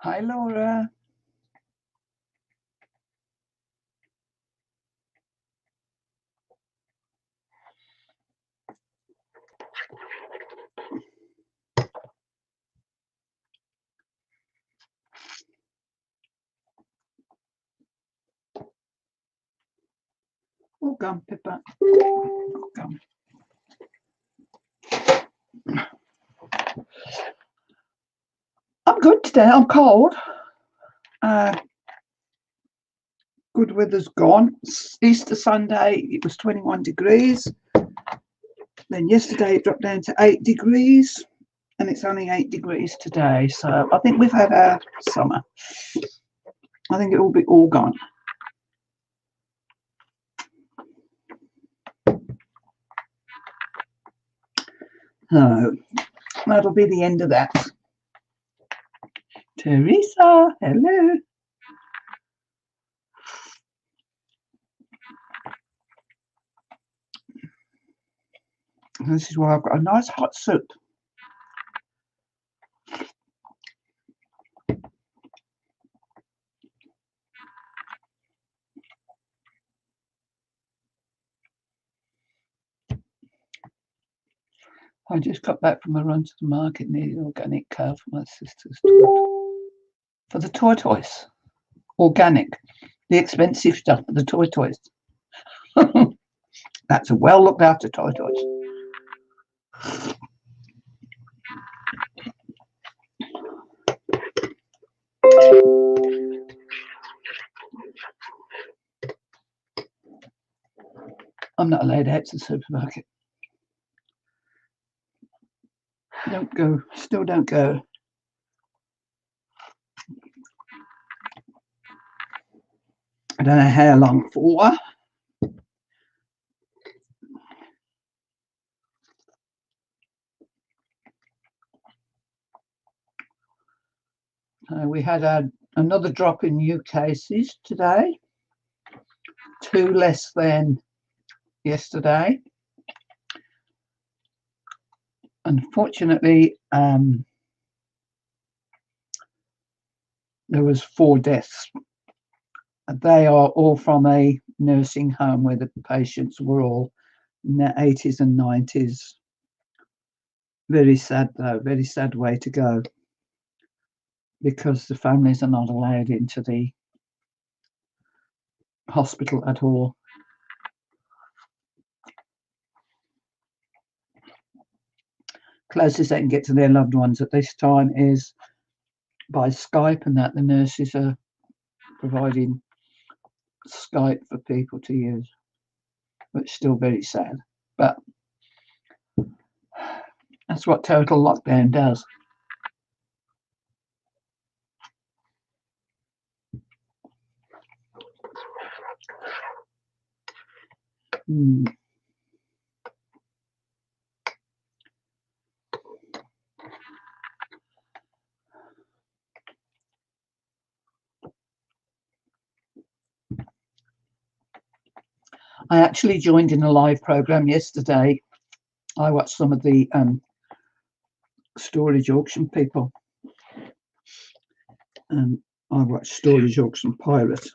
Hi, Laura. Oh, gum, Pippa. Oh, gum. I'm good today. I'm cold. Good weather's gone. Easter Sunday, it was 21 degrees. Then yesterday it dropped down to 8 degrees. And it's only 8 degrees today. So I think we've had our summer. I think it will be all gone. So that'll be the end of that. Teresa, hello. This is why I've got a nice hot soup. I just got back from a run to the market near the organic cow for my sister's for the tortoise. Organic, the expensive stuff for the tortoise. That's a well looked after tortoise. I'm not allowed out to the supermarket. Don't go. Still don't go. I don't know how long for. We had another drop in new cases today. 2 less than yesterday. Unfortunately, there was 4 deaths. They are all from a nursing home where the patients were all in their 80s and 90s. Very sad, though. Very sad way to go, because the families are not allowed into the hospital at all. Closest they can get to their loved ones at this time is by Skype, and that the nurses are providing Skype for people to use. But still very sad. But that's what total lockdown does. I actually joined in a live program yesterday. I watched some of the storage auction people. And I watched Storage Auction Pirate.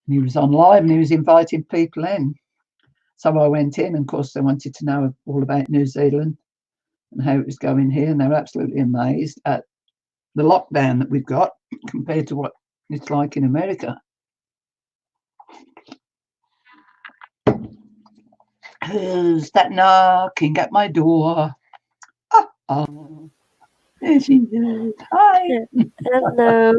And he was on live and he was inviting people in. So I went in, and of course they wanted to know all about New Zealand and how it was going here. And they were absolutely amazed at the lockdown that we've got compared to what it's like in America. Who's that knocking at my door? Oh, there she is. Hi. Hello.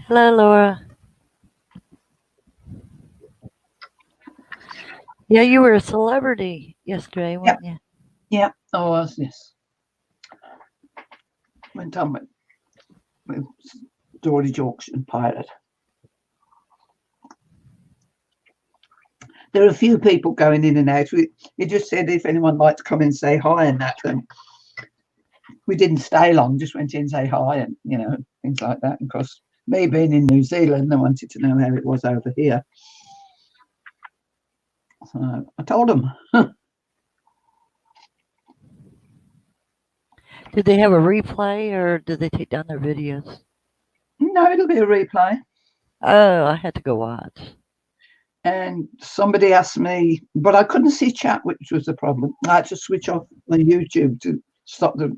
Hello, Laura. Yeah, you were a celebrity yesterday, weren't you? Yeah, I was, yes. Went on with Storage Auction Pirate. There are a few people going in and out. It just said if anyone liked to come and say hi and that, then we didn't stay long, just went in and say hi and, things like that. And of course, me being in New Zealand, they wanted to know how it was over here. So I told them. Did they have a replay or did they take down their videos? No, it'll be a replay. Oh, I had to go watch. And somebody asked me, but I couldn't see chat, which was the problem. I had to switch off my YouTube to stop the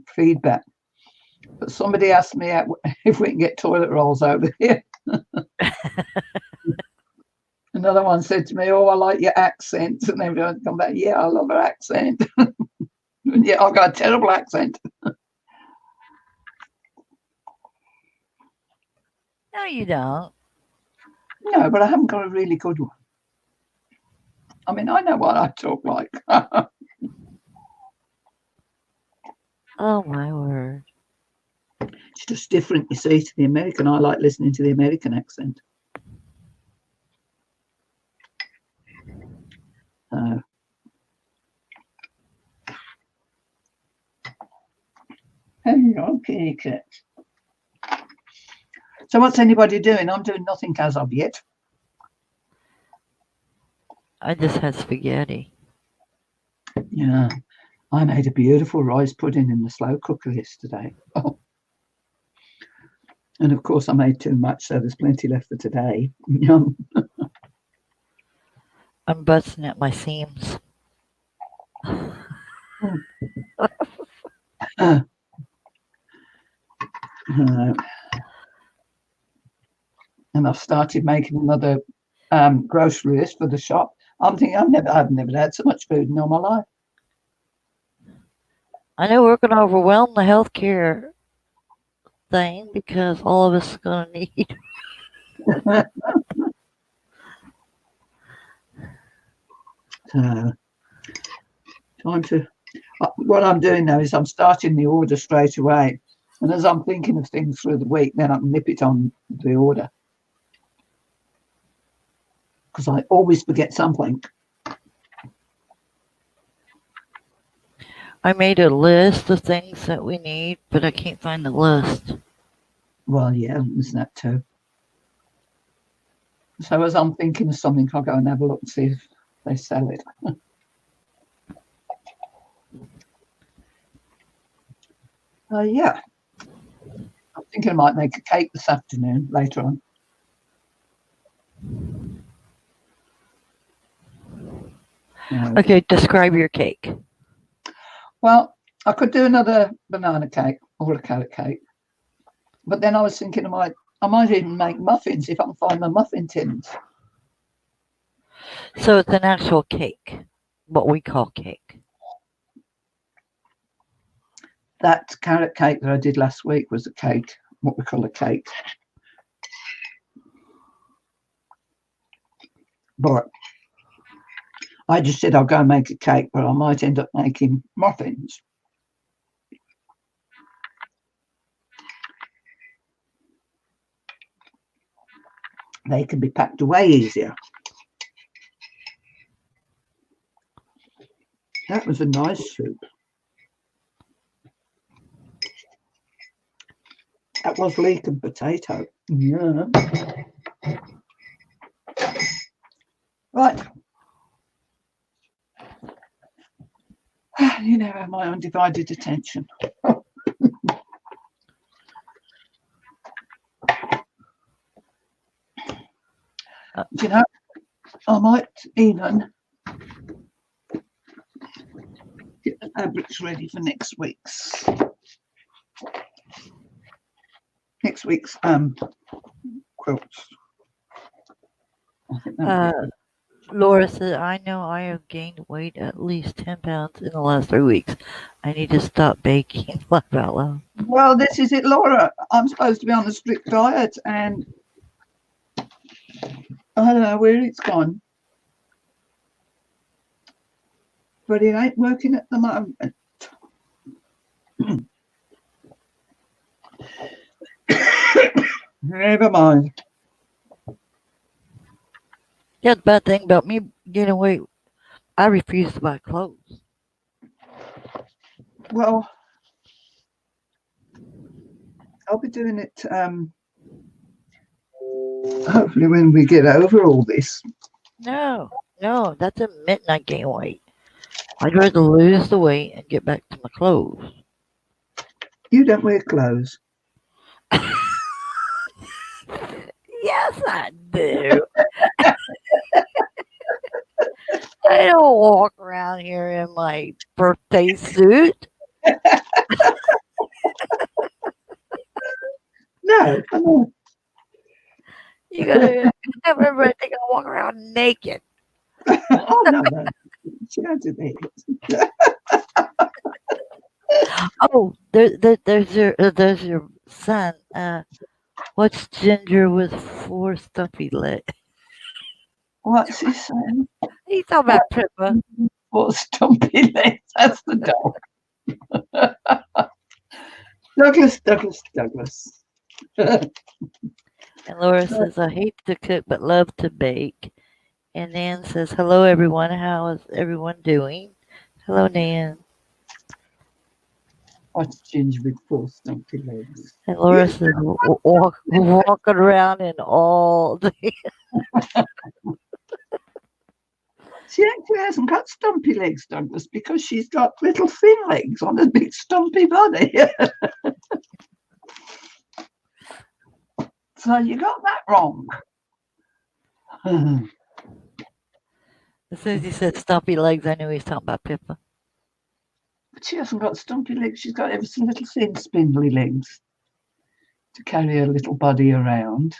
feedback. But somebody asked me if we can get toilet rolls over here. Another one said to me, "Oh, I like your accent." And everyone come back, "Yeah, I love her accent." Yeah, I've got a terrible accent. No, you don't. No, but I haven't got a really good one. I mean, I know what I talk like. Oh, my word. It's just different, you see, to the American. I like listening to the American accent. Okay. So what's anybody doing? I'm doing nothing as of yet. I just had spaghetti. Yeah, I made a beautiful rice pudding in the slow cooker yesterday. Oh. And of course I made too much, so there's plenty left for today. Yum. I'm busting at my seams. And I've started making another grocery list for the shop. I'm thinking I've never had so much food in all my life. I know we're going to overwhelm the healthcare thing because all of us are going to need. Time to. What I'm doing now is I'm starting the order straight away, and as I'm thinking of things through the week, then I can nip it on the order because I always forget something. I made a list of things that we need, but I can't find the list. Well, yeah, there's that too. So as I'm thinking of something, I'll go and have a look and see if they sell it. Yeah. I'm thinking I might make a cake this afternoon, later on. Okay, describe your cake. Well, I could do another banana cake or a carrot cake. But then I was thinking I might even make muffins if I can find my muffin tins. So it's an actual cake, what we call cake. That carrot cake that I did last week was a cake, what we call a cake. But I just said I'll go and make a cake, but I might end up making muffins. They can be packed away easier. That was a nice soup. That was leek and potato. Yeah. Right. You now have my undivided attention. You know, I might even get the fabrics ready for next week's quilts. Laura said, I know I have gained weight at least 10 pounds in the last 3 weeks. I need to stop baking. Laugh out loud. Well, this is it, Laura. I'm supposed to be on a strict diet, and I don't know where it's gone. But it ain't working at the moment. Never mind. Yeah, the bad thing about me gaining weight, I refuse to buy clothes. Well, I'll be doing it hopefully when we get over all this. No, that's admitting I gain weight. I'd rather lose the weight and get back to my clothes. You don't wear clothes. Yes, I do. I don't walk around here in my birthday suit. No, I know. You gotta have everybody think I walk around naked. Oh no, no. She don't do that. Oh, there's your son. What's Ginger with four stumpy legs? What's he saying? He's talking about Pippa. What stumpy legs? That's the dog. Douglas. And Laura says, I hate to cook but love to bake. And Nan says, hello everyone. How is everyone doing? Hello, Nan. What's Ginger with four stumpy legs? And Laura says, walking around in all day. She actually hasn't got stumpy legs, Douglas, because she's got little thin legs on a big stumpy body. So you got that wrong. As soon as he said stumpy legs, I knew he was talking about Pippa. But she hasn't got stumpy legs. She's got ever so little thin, spindly legs to carry her little body around.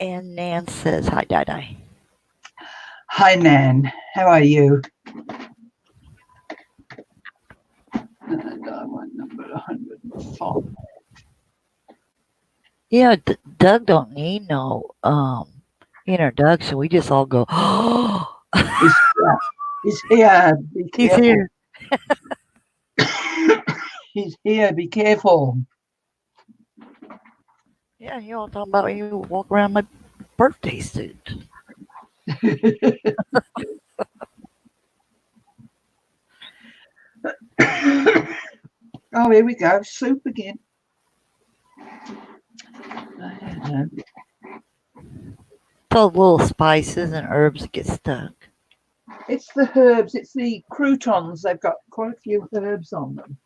And Nan says, hi, Di. Hi, Nan. How are you? And I want number 105. Yeah, Doug don't need no introduction. We just all go, He's here. Be he's careful. here. He's here. Be careful. Yeah, you all talking about when you walk around my birthday suit. Oh, here we go. Soup again. It's all little spices and herbs that get stuck. It's the herbs. It's the croutons. They've got quite a few herbs on them.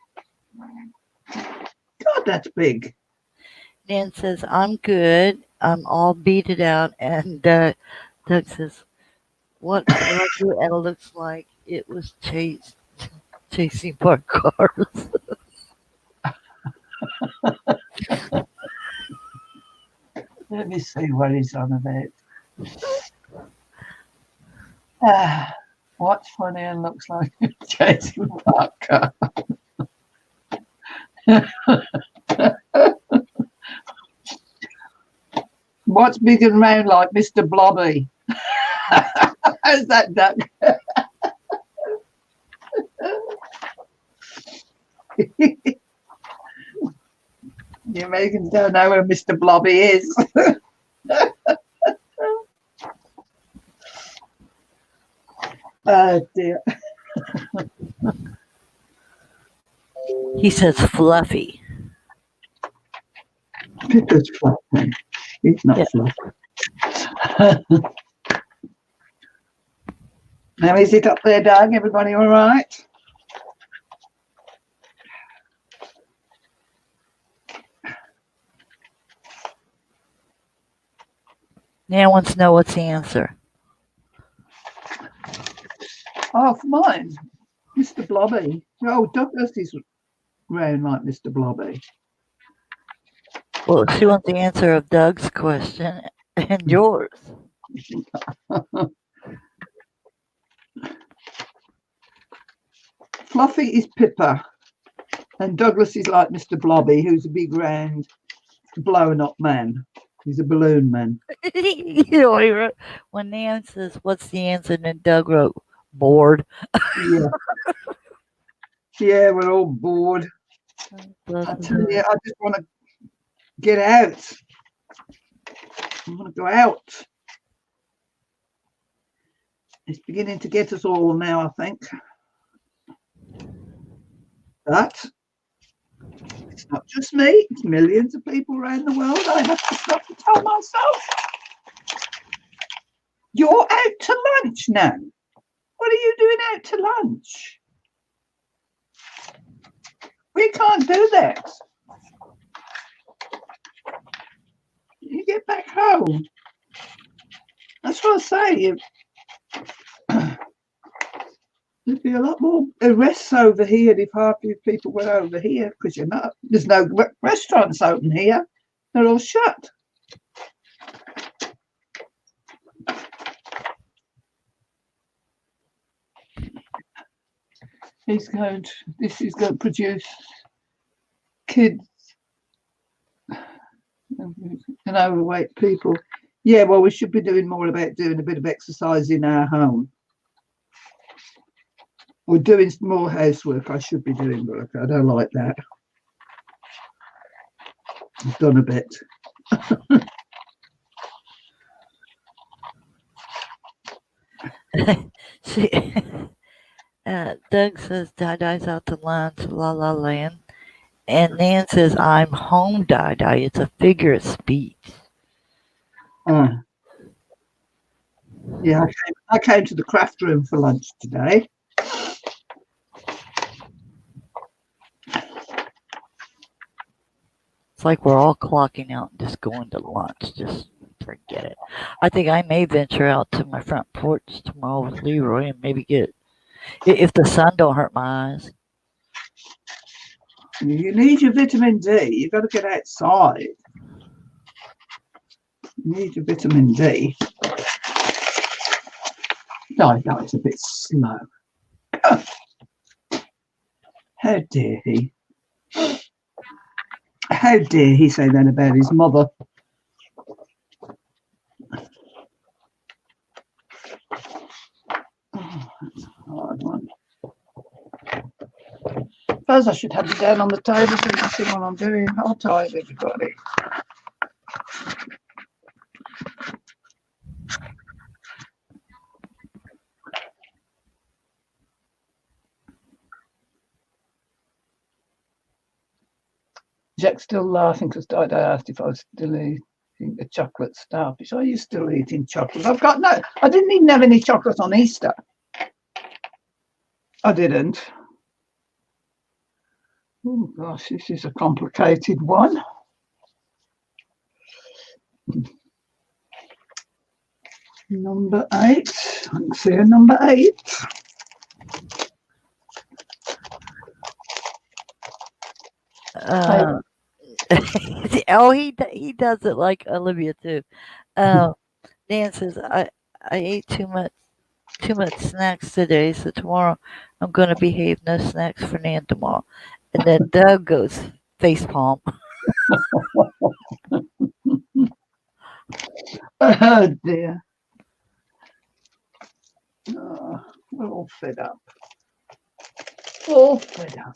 God, that's big. Nan says, I'm good. I'm all beaten out. And Doug says, what color? And it looks like it was chasing by cars. Let me see what he's on about. What's funny and looks like chasing Parker? What's big and round like Mr. Blobby? How's that, Duck? The Americans don't know where Mr. Blobby is. Oh dear. He says fluffy. Pippa's fluffy. It's not fluffy. Now, is it up there, Doug? Everybody all right? Nan wants to know what's the answer. Oh, for mine, Mr. Blobby. Oh, Douglas is round like Mr. Blobby. Well, she wants the answer of Doug's question and yours. Fluffy is Pippa, and Douglas is like Mr. Blobby, who's a big round blown up man. He's a balloon man. You know what he wrote? When Nan says, what's the answer? And then Doug wrote, bored. Yeah. Yeah, we're all bored. I tell you, I just want to get out. I want to go out. It's beginning to get us all now, I think. But it's not just me, it's millions of people around the world. I have to stop to tell myself. You're out to lunch now. What are you doing out to lunch? We can't do that. You get back home. That's what I say. There'd be a lot more arrests over here if half of you people were over here, because you're not. There's no restaurants open here. They're all shut. This is going to produce kids and overweight people. Yeah, well, we should be doing more about doing a bit of exercise in our home. We're doing more housework. I should be doing work. I don't like that. I've done a bit. Doug says Di's out to lunch, La La Land. And Nan says, I'm home, Di. It's a figure of speech. Yeah, I came to the craft room for lunch today. It's like we're all clocking out and just going to lunch. Just forget it. I think I may venture out to my front porch tomorrow with Leroy and maybe get, if the sun don't hurt my eyes. You need your vitamin D. You've got to get outside. You need your vitamin D. No, it's a bit slow. Oh. How dare he? How dare he say that about his mother? Oh, that's a hard one. Suppose I should have it down on the table so you can see what I'm doing. Hold tight, everybody. Jack's still laughing because Di asked if I was still eating the chocolate starfish. Are you still eating chocolate? I didn't even have any chocolate on Easter. I didn't. Oh gosh, this is a complicated one. Number 8. I can see a number 8. Oh, he does it like Olivia too. Dan says I ate too much snacks today, so tomorrow I'm gonna behave. No snacks for Nan tomorrow. And then Doug goes face palm. Oh dear. Oh, we're all fed up. All fed up.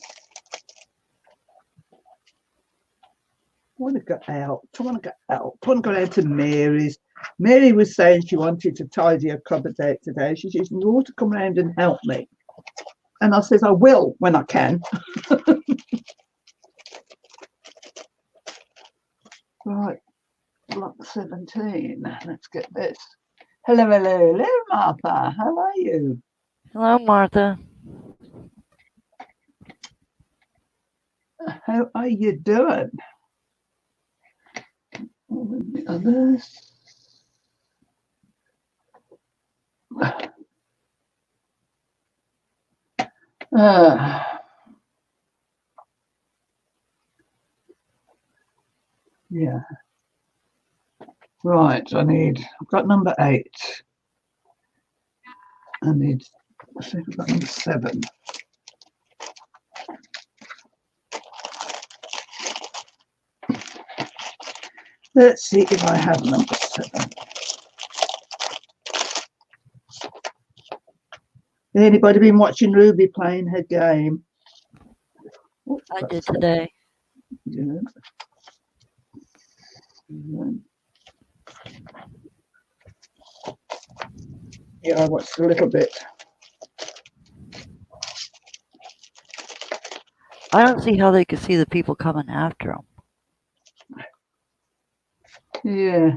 I want to go out. I want to go out to Mary's. Mary was saying she wanted to tidy her cupboards out today. She says, you ought to come round and help me. And I says, I will when I can. Right, block 17. Let's get this. Hello, Martha. How are you? Hello, Martha. How are you doing? The others. Yeah. Right, I've got number 8. I need, I think I've got number 7. Let's see if I have number 7. Anybody been watching Ruby playing her game? Oh, I did today. Yeah. Yeah, I watched a little bit. I don't see how they could see the people coming after them. Yeah.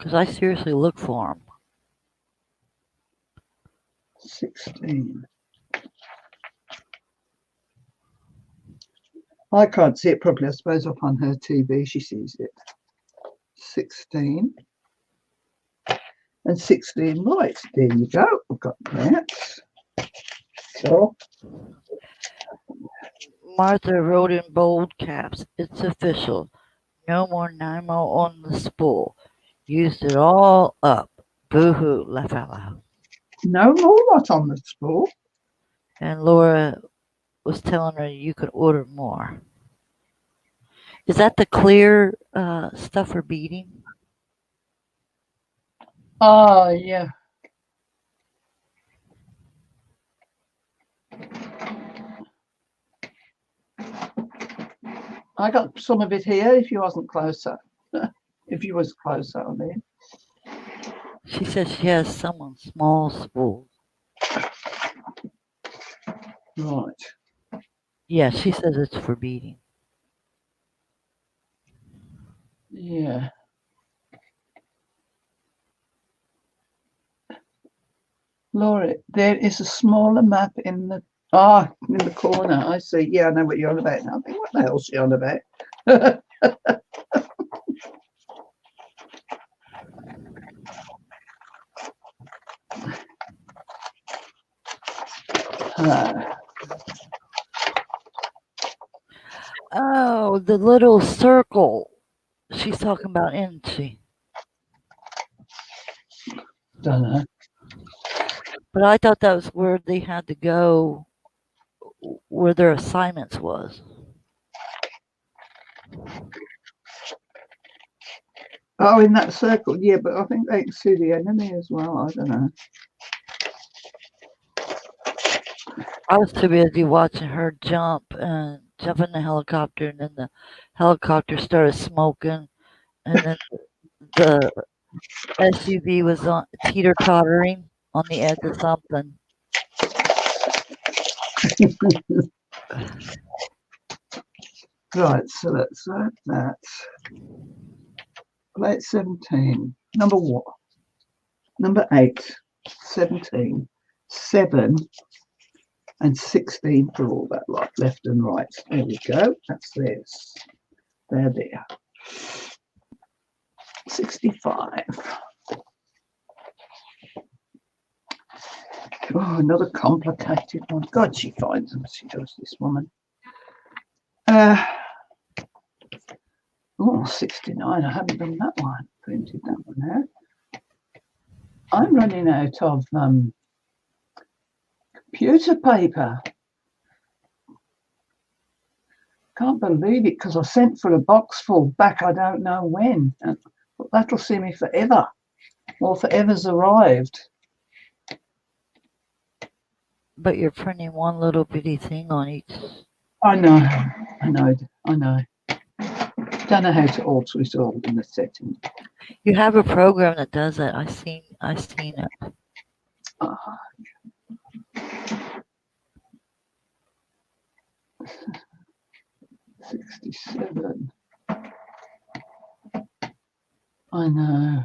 Because I seriously look for them. 16. I can't see it properly. I suppose up on her TV she sees it. 16. And 16. Right, there you go. I've got that. So, Martha wrote in bold caps, "It's official. No more Nemo on the spool. Used it all up. Boo-hoo, laugh out loud." no more what on the spool. And Laura was telling her you could order more. Is that the clear stuff for beading? Oh, yeah. I got some of it here if you wasn't closer. If you was closer, I mean. She says she has some on small spools. Right. Yeah, she says it's for beading. Yeah. Laura, there is a smaller map in the corner. I see. Yeah, I know what you're on about now. I think, what the hell's she on about? Oh, the little circle she's talking about, isn't she? Don't know. But I thought that was where they had to go, where their assignments was. Oh, in that circle, yeah, but I think they can see the enemy as well. I don't know. I was too busy watching her jump in the helicopter, and then the helicopter started smoking, and then the SUV was on teeter tottering on the edge of something. Right, so that's that. Plate 17. Number what? Number 8, 17, 7, and 16 for all that lot, left and right. There we go. That's this. There. 65. Oh, another complicated one. God, she finds them. She does, this woman. 69. I haven't done that one. Printed that one out. I'm running out of computer paper. Can't believe it, because I sent for a box full back I don't know when. But that'll see me forever. Well, forever's arrived. But you're printing one little bitty thing on each. I know. Don't know how to alter it all in the setting. You have a program that does that. I seen it. 67. I know.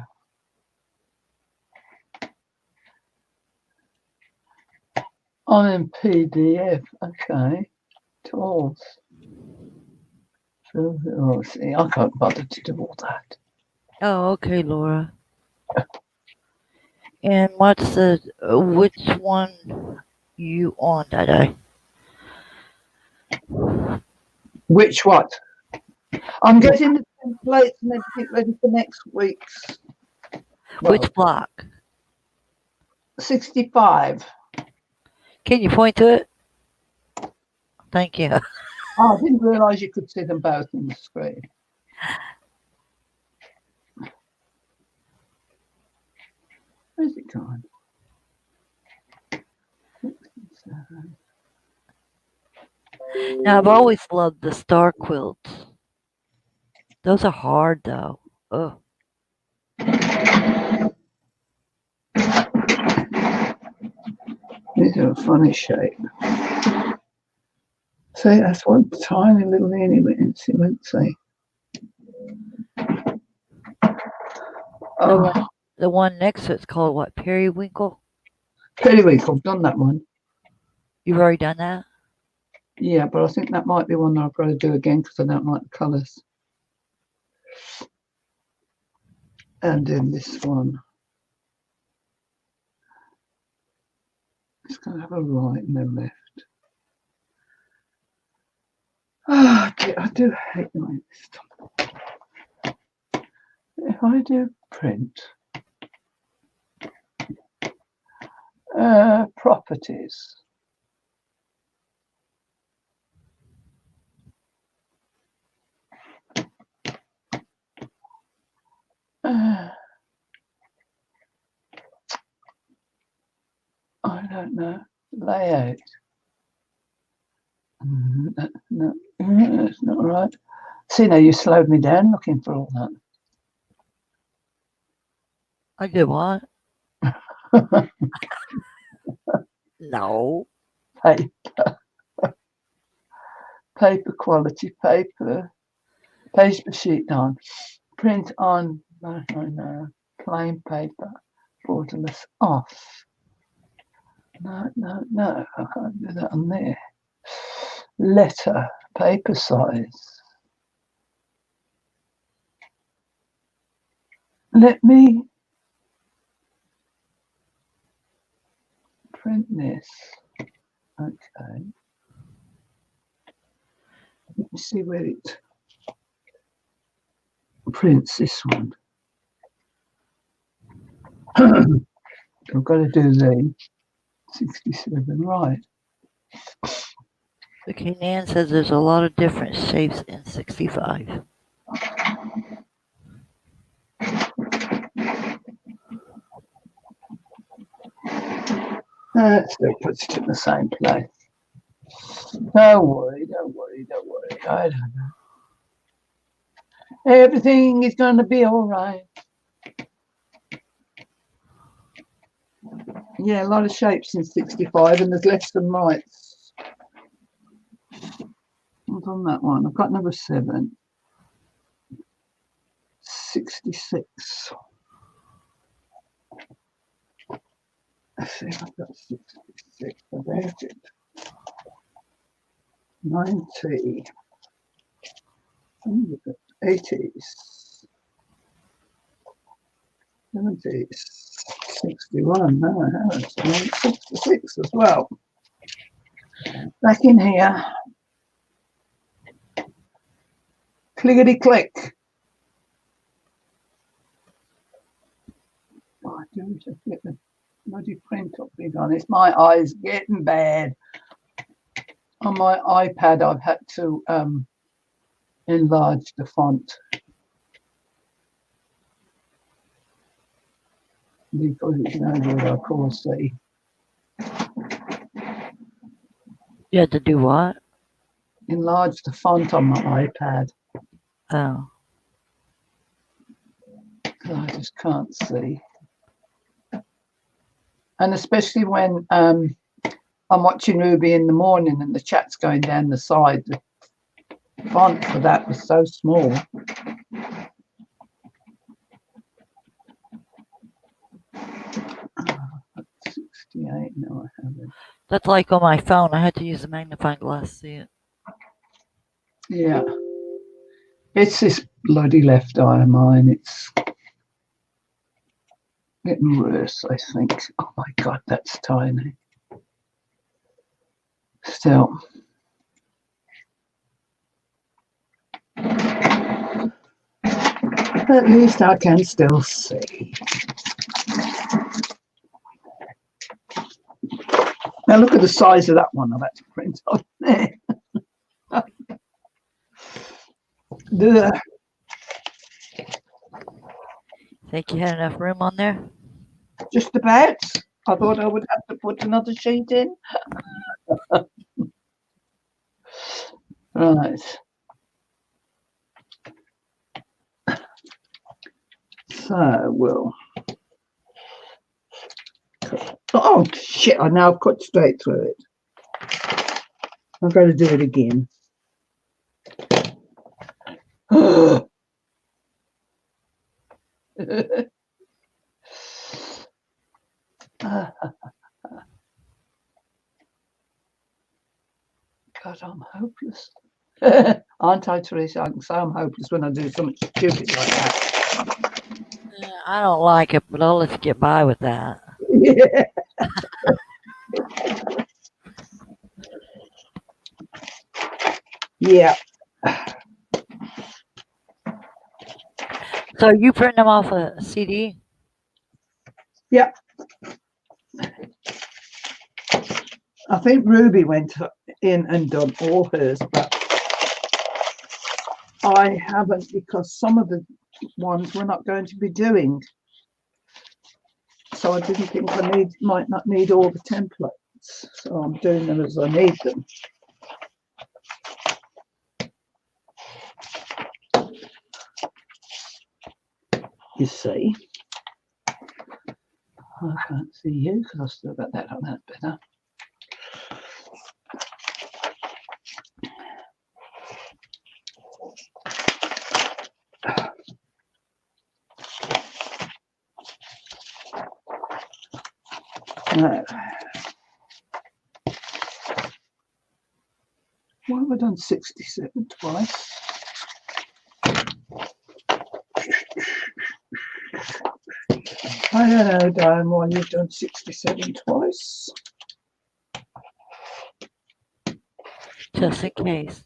I'm in PDF. Okay. Tools. Oh, see, I can't bother to do all that. Oh, okay, Laura. And what's which one you on today? Which what? I'm getting the templates and everything ready for next week's. Which block? 65. Can you point to it? Thank you. Oh, I didn't realise you could see them both on the screen. Where's it gone? 67. Now, I've always loved the star quilts. Those are hard, though. Oh. These are a funny shape. See, that's one tiny little anyway. See, let's see. Oh, The one next to it's called what? Periwinkle? periwinkle, I've done that one. You've already done that? Yeah, but I think that might be one that I've got to do again because I don't like the colours. And then this one. It's going to have a right and a left. Ah, I do hate doing this. If I do print, properties. I don't know. Layout. No, it's not right. See, now you slowed me down looking for all I did what? that. No. Paper quality, paper sheet on, print on, no, plain paper, borderless off. No, I can't do that on there. Letter, paper size. Let me print this. Okay. Let me see where it prints this one. I've got to do the 67, right. Okay, Nan says there's a lot of different shapes in 65. Still puts it in the same place. Don't worry. I don't know. Everything is going to be all right. Yeah, a lot of shapes in 65 and there's less than rights. What's on that one? I've got number 7. 66. Let's see if I've got 66 about it. 90. 80s. 70s. 61. No, I haven't. 66 as well. Back in here. Clickety click. Oh, I do need to get the bloody print up big on this. My eyes getting bad. On my iPad, I've had to enlarge the font because it's no good, of course. You had to do what? Enlarge the font on my iPad. Oh. I just can't see. And especially when I'm watching Ruby in the morning and the chat's going down the side, the font for that was so small. Oh, 68, no, I haven't. That's like on my phone. I had to use a magnifying glass to see it. Yeah. It's this bloody left eye of mine. It's getting worse, I think. Oh my God, that's tiny. Still. At least I can still see. Now look at the size of that one I've had to print on there. Think you had enough room on there? Just about. I thought I would have to put another sheet in. Right. So we'll. Oh shit! I now cut straight through it. I've got to do it again. God, I'm hopeless. Aren't I, Teresa? I can say I'm hopeless when I do something stupid like that. I don't like it, but I'll let you get by with that. Yeah. Yeah. So you print them off a CD? Yeah. I think Ruby went in and done all hers, but I haven't because some of the ones we're not going to be doing. So I didn't think might not need all the templates. So I'm doing them as I need them. You see. I can't see you because I've still got that on that better. No. Why have I done 67 twice? I don't know, Diane, why you've done 67 twice. Just in case.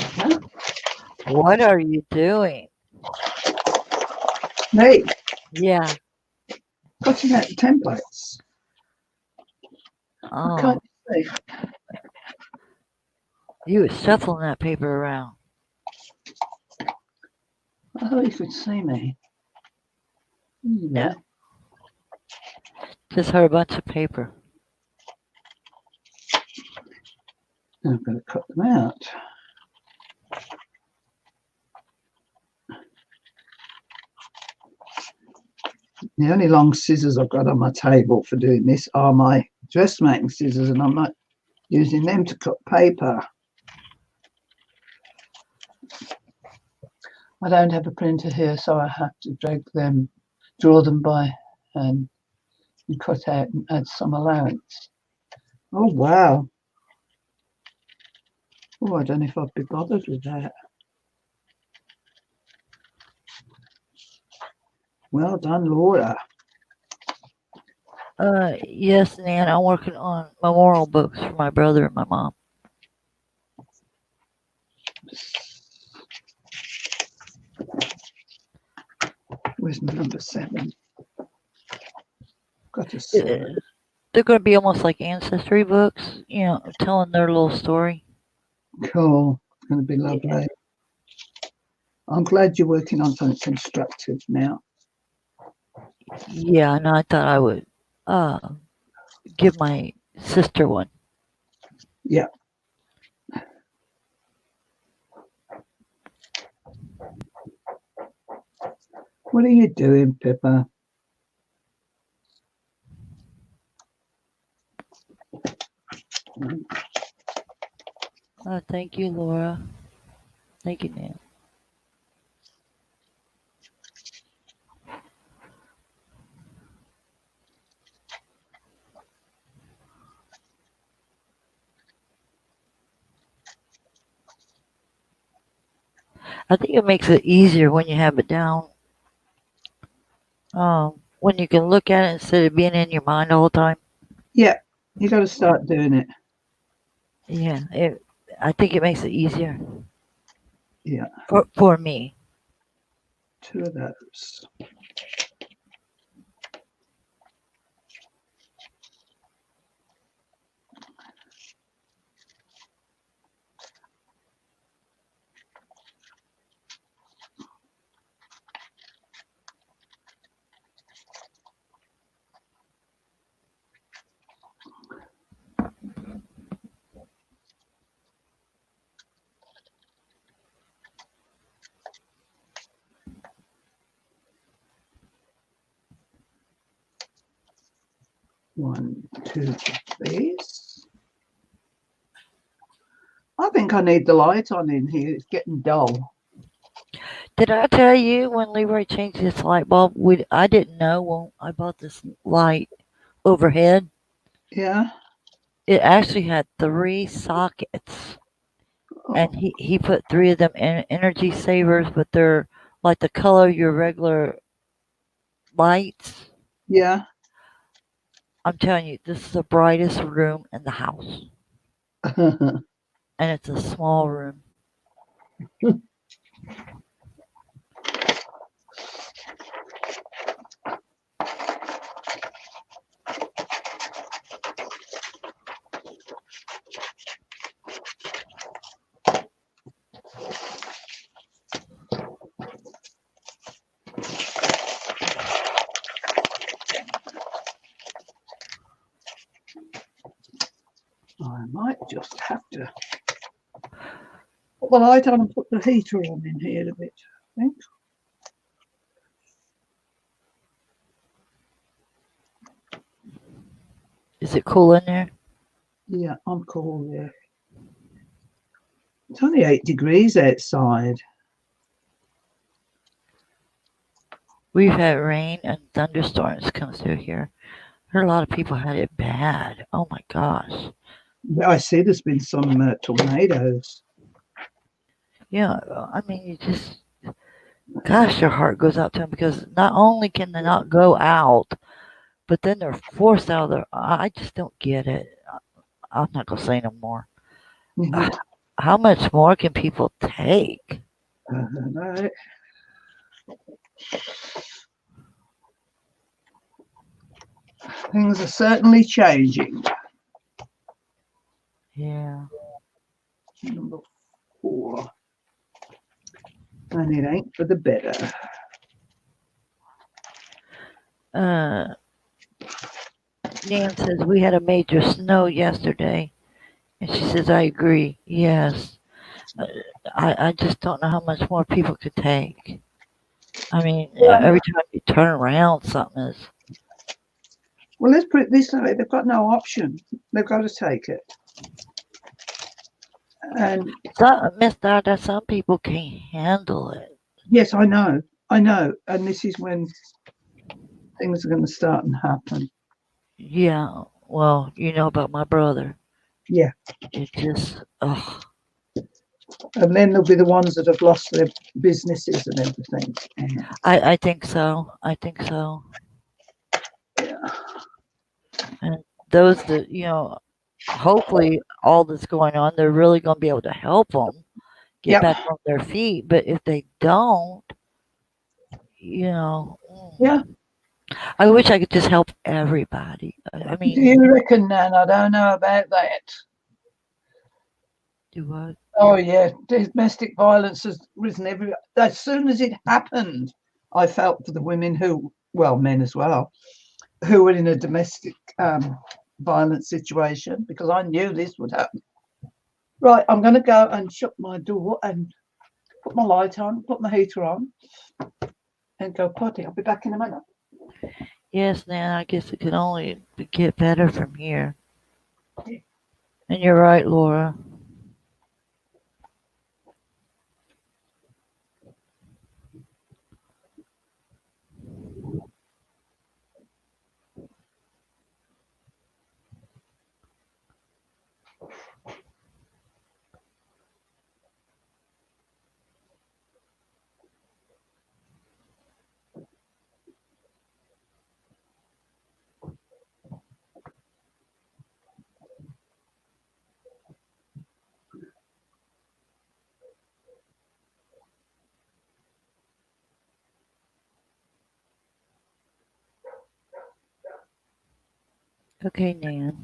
Huh? What are you doing? Me, Yeah. cutting out the templates. I Oh, can't see. you was shuffling that paper around. I thought you could see me. No, Yeah. just her a bunch of paper. I'm going to cut them out. The only long scissors I've got on my table for doing this are my dressmaking scissors, and I'm not using them to cut paper. I don't have a printer here, so I have to draw them by hand and cut out and add some allowance. Oh, wow. Oh, I don't know if I'd be bothered with that. Well done, Laura. Yes, Nan, I'm working on memorial books for my brother and my mom. Where's number 7? Got a Uh, 7. They're going to be almost like ancestry books, telling their little story. Cool. It's going to be lovely. Yeah, I'm glad you're working on something constructive now. yeah, and I thought I would uh, give my sister one. Yeah. What are you doing, Pippa? Oh, thank you, Laura. Thank you, Nan. I think it makes it easier when you have it down. When you can look at it instead of being in your mind the whole time. Yeah, you got to start doing it. Yeah, I think it makes it easier Yeah, for me. 2 of those. 1, 2 of these. I think I need the light on in here. It's getting dull. Did I tell you when Leroy changed his light bulb? I didn't know when I bought this light overhead. Yeah. It actually had three sockets, Oh, and he put three of them in energy savers, but they're like the color of your regular lights. yeah. I'm telling you, this is the brightest room in the house, and it's a small room. I might just have to put the light on and put the heater on in here a bit, I think. Is it cool in there? Yeah, I'm cool there. It's only 8 degrees outside. We've had rain and thunderstorms come through here. Heard a lot of people had it bad. Oh my gosh. I see there's been some tornadoes. Yeah, I mean, gosh, your heart goes out to them because not only can they not go out, but then they're forced out of their. I just don't get it. I'm not gonna say no more. Mhm. How much more can people take? Right. Things are certainly changing. Yeah. Number 4. And it ain't for the better. Uh, Nan says we had a major snow yesterday, and she says I agree. Yes. Uh, I just don't know how much more people could take. I mean, Yeah. every time you turn around, something is. Well, let's put it this way: they've got no option. They've got to take it. And Miss Dada, some people can't handle it. yes, I know. And this is when things are going to start and happen. Yeah, well, you know about my brother. Yeah. It just, ugh. And then there'll be the ones that have lost their businesses and everything. I think so. I think so. Yeah. And those that, hopefully all that's going on, they're really going to be able to help them get Yep. back on their feet. But if they don't, you know, Yeah. I wish I could just help everybody. I Do mean, you reckon, Nan? I don't know about that. do what? Oh yeah, domestic violence has risen every. As soon as it happened, I felt for the women who, well, men as well, who were in a domestic violence situation because I knew this would happen. Right, I'm going to go and shut my door and put my light on, put my heater on, and go potty. I'll be back in a minute. Yes, Nan, I guess it can only get better from here. And you're right, Laura. Okay, Nan.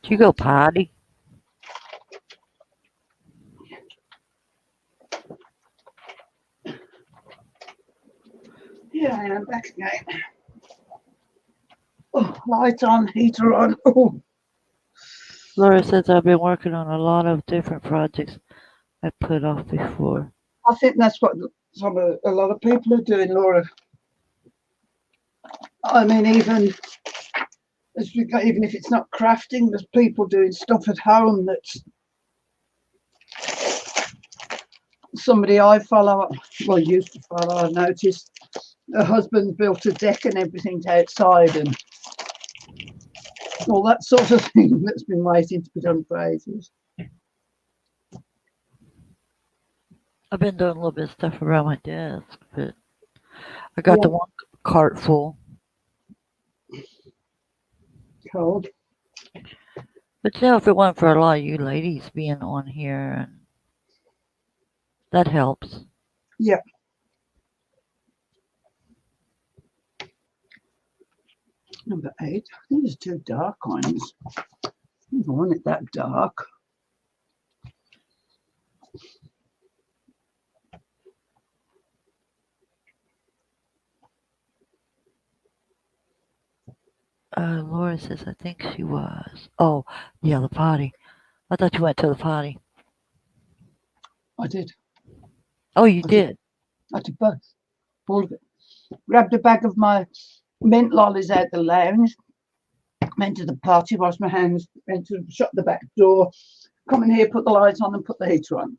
Did you go potty? Here I am back again. Oh, light on, heater on. Oh, Laura says I've been working on a lot of different projects I put off before. I think that's what a lot of people are doing, Laura. I mean, even if it's not crafting, there's people doing stuff at home. That's somebody I follow, well, used to follow. I noticed her husband built a deck and everything outside and all that sort of thing that's been waiting to be done for ages. I've been doing a little bit of stuff around my desk, but I got the one cart full. Cold. But if it wasn't for a lot of you ladies being on here, and that helps. Yeah. Number 8. I think there's 2 dark ones. I don't want it that dark. Laura says I think she was. Oh, yeah, the potty. I thought you went to the potty. I did. Oh, you did? I did both. All of it. Grabbed a bag of my mint lollies out the lounge. Went to the party, washed my hands, went to shut the back door, come in here, put the lights on and put the heater on.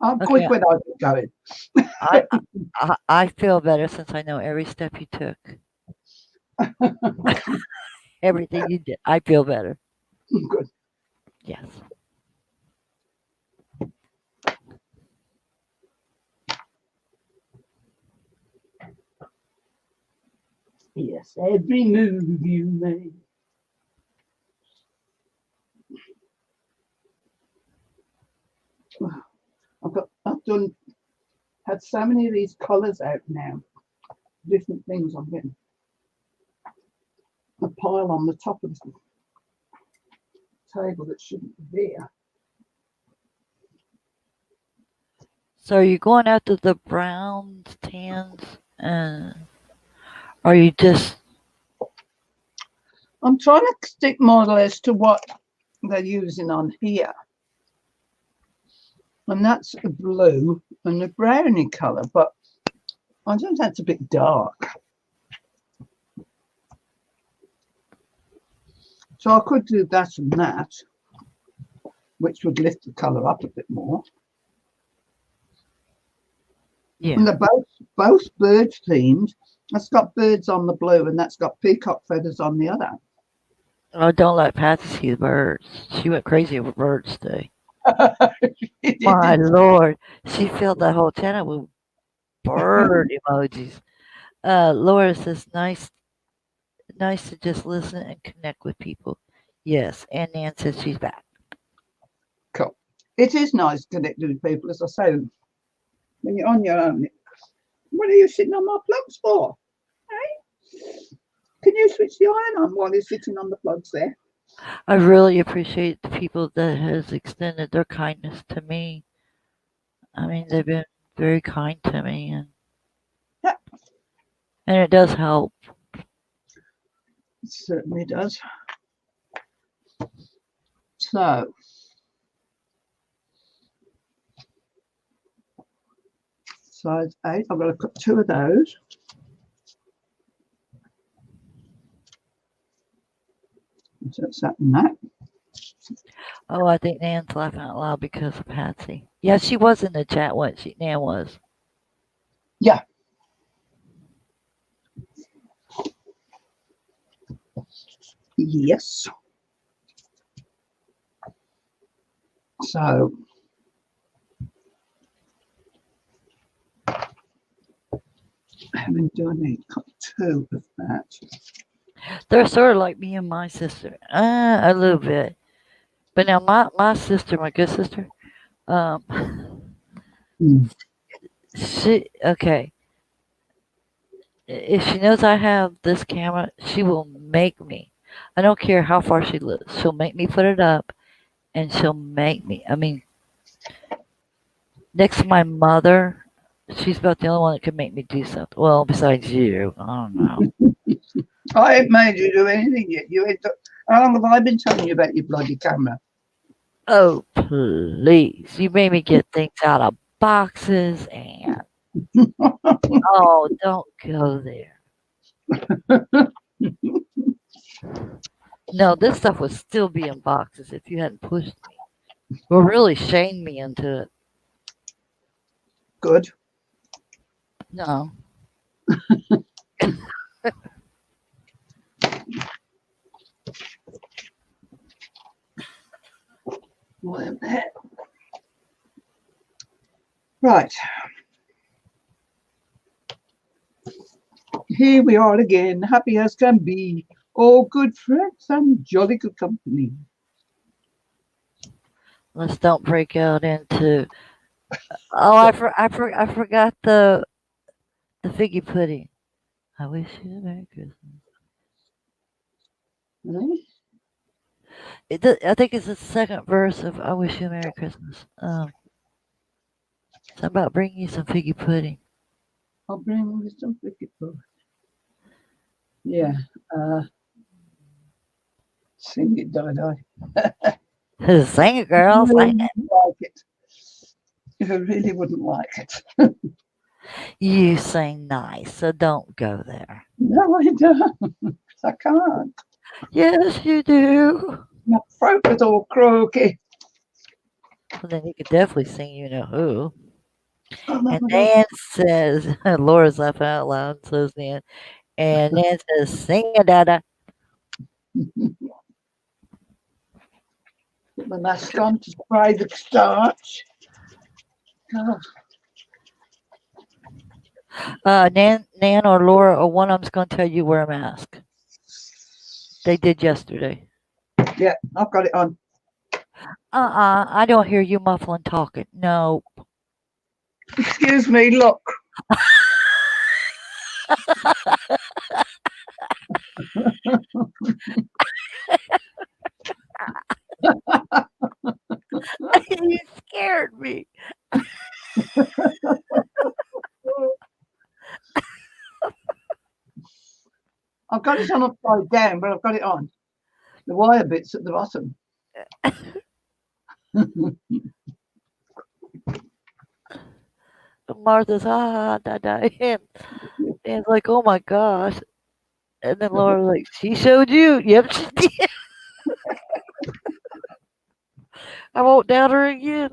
I'm quick when I get going. I feel better since I know every step you took. Everything you did. I feel better. Good. Yes. Yes, every move you make. Had so many of these colours out now. Different things. I'm getting a pile on the top of the table that shouldn't be there. So are you going after the browns, tans, and are you just... I'm trying to stick more or less to what they're using on here. And that's a blue and a browny colour, but I think that's a bit dark. So I could do that and that, which would lift the colour up a bit more. Yeah. And they're both bird themed. That's got birds on the blue and that's got peacock feathers on the other. Oh, don't let Patsy see the birds. She went crazy over birds today. My Lord. She filled that whole channel with bird emojis. Laura says, nice to just listen and connect with people. Yes, and Nan says she's back. Cool. It is nice connecting with people, as I say. When you're on your own, what are you sitting on my plugs for? Hey? Can you switch the iron on while you're sitting on the plugs there? I really appreciate the people that has extended their kindness to me. I mean, they've been very kind to me, Yeah, and it does help. it certainly does. So, size 8, I've got to cut 2 of those. So that's that and that. Oh, I think Nan's laughing out loud because of Patsy. Yeah, she was in the chat once. Nan was. Yeah, yes. So, how many do I need? Cut 2 of that. They're sort of like me and my sister. A little bit. But now my sister, my good sister, um, Mm. she okay. If she knows I have this camera, she will make me. I don't care how far she lives. She'll make me put it up, and she'll make me. I mean, next to my mother, she's about the only one that can make me do something. Well, besides you, I don't know. I ain't made you do anything yet. How long have I been telling you about your bloody camera? Oh, please. You made me get things out of boxes and oh, don't go there. No, this stuff would still be in boxes if you hadn't pushed me. Or really shamed me into it. Good. No. What the heck? Right. Here we are again, happy as can be. All good friends and jolly good company. Let's don't break out into. Oh, I forgot the figgy pudding. I wish you a Merry Christmas. Eh? I think it's the second verse of I wish you a Merry Christmas. It's about bringing you some figgy pudding. I'll bring you some figgy pudding. Yeah. Uh, sing it, die. Sing it, girl. You Sing wouldn't it. like it. You really wouldn't like it. You sing nice, so don't go there. No, I don't. I can't. Yes, you do. My throat is all croaky. Well, then you could definitely sing You Know Who. Oh, no, And I don't. Nan says, Laura's laughing out loud, says Nan. And Nan says, sing it, Dada. Put my mask on to spray the starch. Oh, Nan or Laura or one of them's going to tell you wear a mask. They did yesterday. yeah, I've got it on. I don't hear you muffling talking. No. Excuse me, look. You scared me. I've got it on upside down, but I've got it on. The wire bit's at the bottom. Martha's, da. And Dan's like, oh my gosh. And then Laura's like, she showed you. Yep, she did. I won't doubt her again.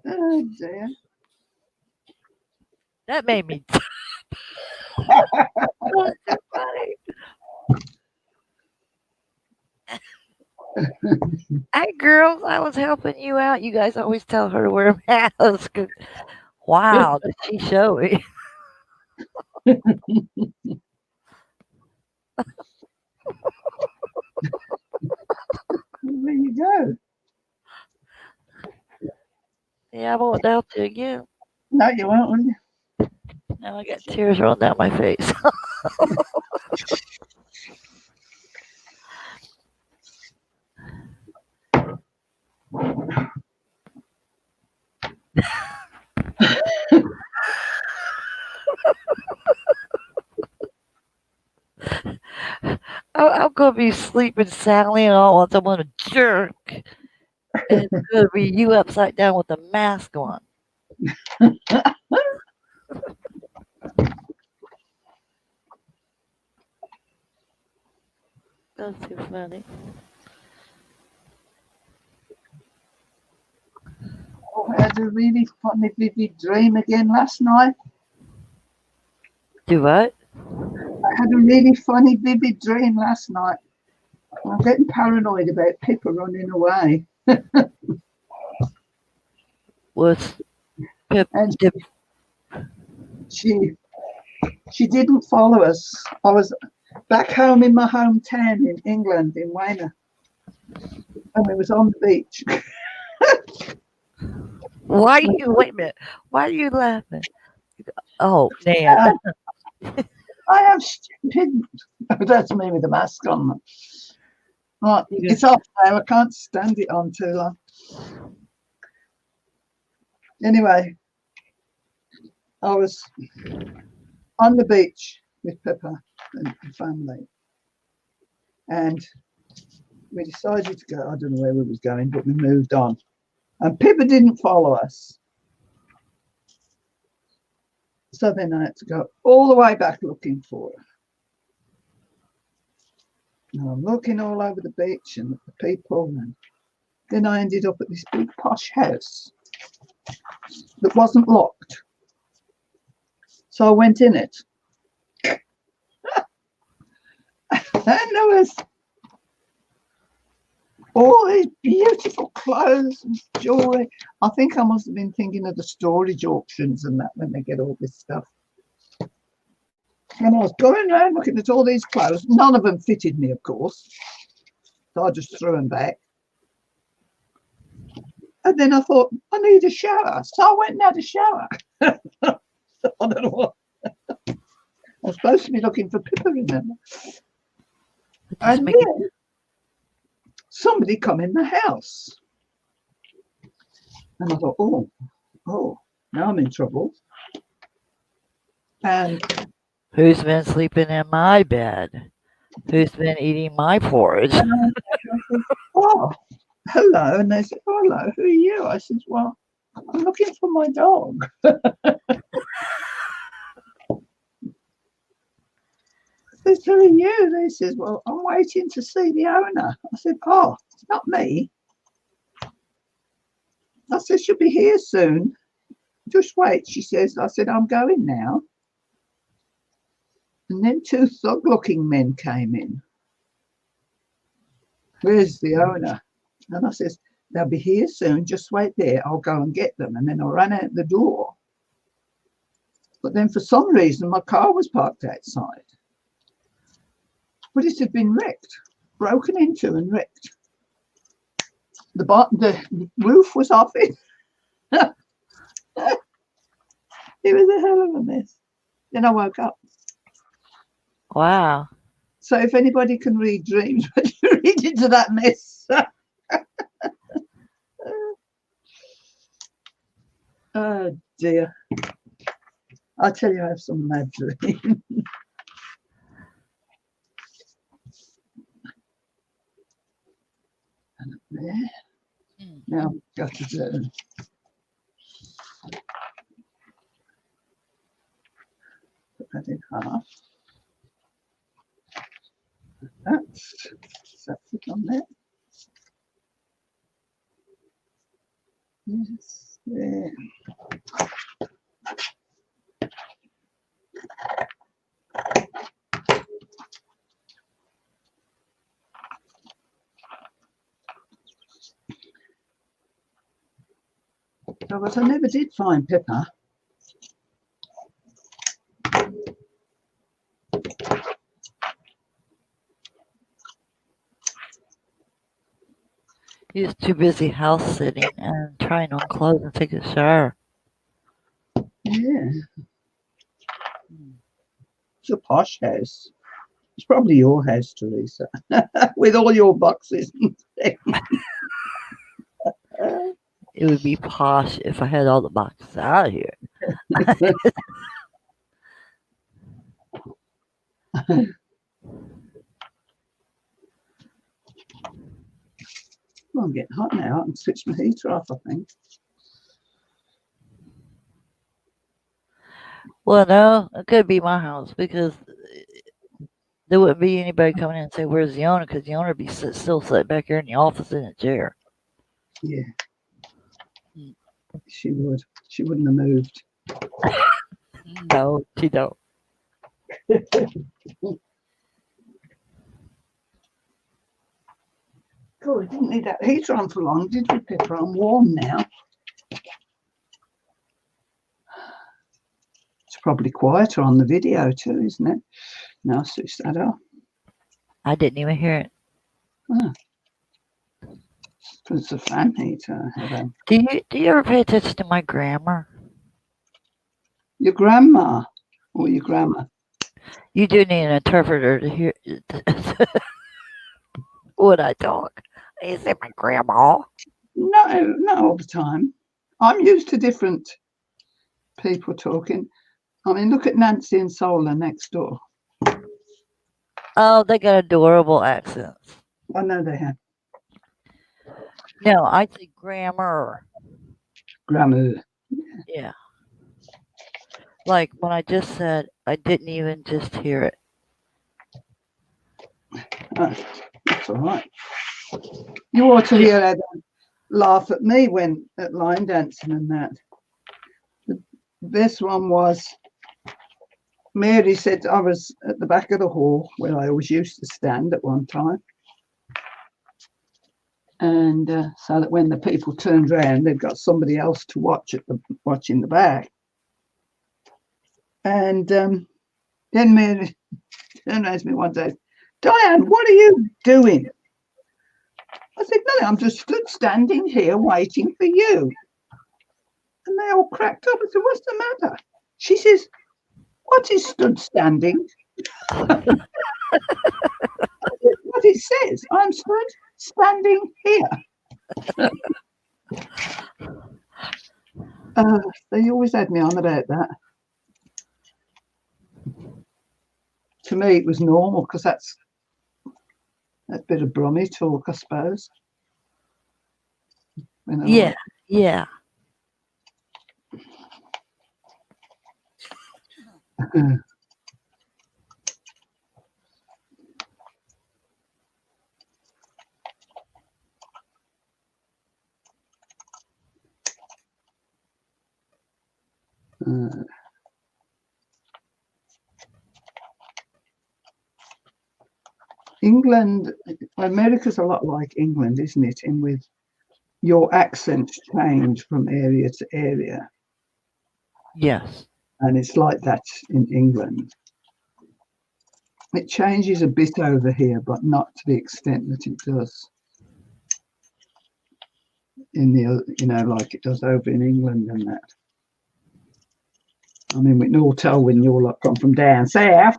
Oh dear. That made me That's too funny. Hey, girls, I was helping you out. You guys always tell her to wear a mask. Wow, did she show it? There you go. Yeah, I won't doubt you again. No, you won't, will you? Now I got tears rolling down my face. I'm gonna be sleeping soundly and all at once I'm gonna jerk. And it's gonna be you upside down with a mask on. That's too funny. Oh, I had a really funny, vivid dream again last night. Do what? I had a really funny, vivid dream last night. I'm getting paranoid about Pippa running away. Was Pip And dip she didn't follow us. I was back home in my hometown in England, in Weymouth, and we was on the beach. why you wait a minute. Why are you laughing? Oh man. I am stupid. That's me with the mask on. Right, You it's off now. I can't stand it on too long. Anyway, I was on the beach with Pippa and family, and we decided to go. I don't know where we was going, but we moved on. And Pippa didn't follow us. So then I had to go all the way back looking for her. And I'm looking all over the beach and at the people. And then I ended up at this big posh house that wasn't locked. So I went in it. And there was all these beautiful clothes and jewelry. I think I must have been thinking of the storage auctions and that when they get all this stuff. And I was going around looking at all these clothes. None of them fitted me, of course. So I just threw them back. And then I thought, I need a shower. So I went and had a shower. I don't know what. I was supposed to be looking for Pippa, remember? And then somebody come in the house. And I thought, oh, now I'm in trouble. And who's been sleeping in my bed? Who's been eating my porridge? I said, oh, hello. And they said, oh, hello, who are you? I said, well, I'm looking for my dog. They said, who are you? They said, well, I'm waiting to see the owner. I said, oh, it's not me. I said, she'll be here soon. Just wait, she says. I said, I'm going now. And then two thug-looking men came in. Where's the owner? And I says, they'll be here soon. Just wait there. I'll go and get them. And then I ran out the door. But then for some reason, my car was parked outside. But it had been wrecked, broken into and wrecked. The roof was off it. It was a hell of a mess. Then I woke up. Wow. So if anybody can read dreams, when you read into that mess. Oh dear. I'll tell you, I have some mad dreams. And up there. Now I've got to do. Put that in half. That's it on there. Yes, there. But I never did find Pippa. He was too busy house sitting and trying on clothes and take a shower. Yeah, it's a posh house. It's probably your house, Teresa, with all your boxes and things. It would be posh if I had all the boxes out of here. Well, I'm getting hot now. I can switch my heater off, I think. Well, no, it could be my house because there wouldn't be anybody coming in and say, "Where's the owner?" Because the owner would be still sitting back here in the office in a chair. Yeah, Mm. she would. She wouldn't have moved. No, she don't. God, we didn't need that heater on for long, did we, Pippa? I'm warm now. It's probably quieter on the video too, isn't it? Now switch that off. I didn't even hear it. Because it's a fan heater. Do you ever pay attention to my grammar? Your grandma or your grandma? You do need an interpreter to hear when I talk. Is it my grandma? No, not all the time. I'm used to different people talking. I mean, look at Nancy and Sola next door. Oh, they got adorable accents. I know they have. No, I say grammar. Grandma. Yeah. Like when I just said, I didn't even just hear it. That's all right. You ought to hear her laugh at me when at line dancing and that. This one was Mary said I was at the back of the hall where I always used to stand at one time. And so that when the people turned around, they've got somebody else to watch in the back. And then Mary turned around to me one day, Diane, what are you doing? I said, nothing, I'm just stood standing here waiting for you. And they all cracked up. I said, what's the matter? She says, what is stood standing? What it says, I'm stood standing here. They always had me on about that. To me, it was normal because that's a bit of Brummy talk, I suppose. Yeah, yeah. England, America's a lot like England, isn't it? In with your accents change from area to area. Yes. And it's like that in England. It changes a bit over here, but not to the extent that it does in like it does over in England and that. I mean, we can all tell when you're like come from down south.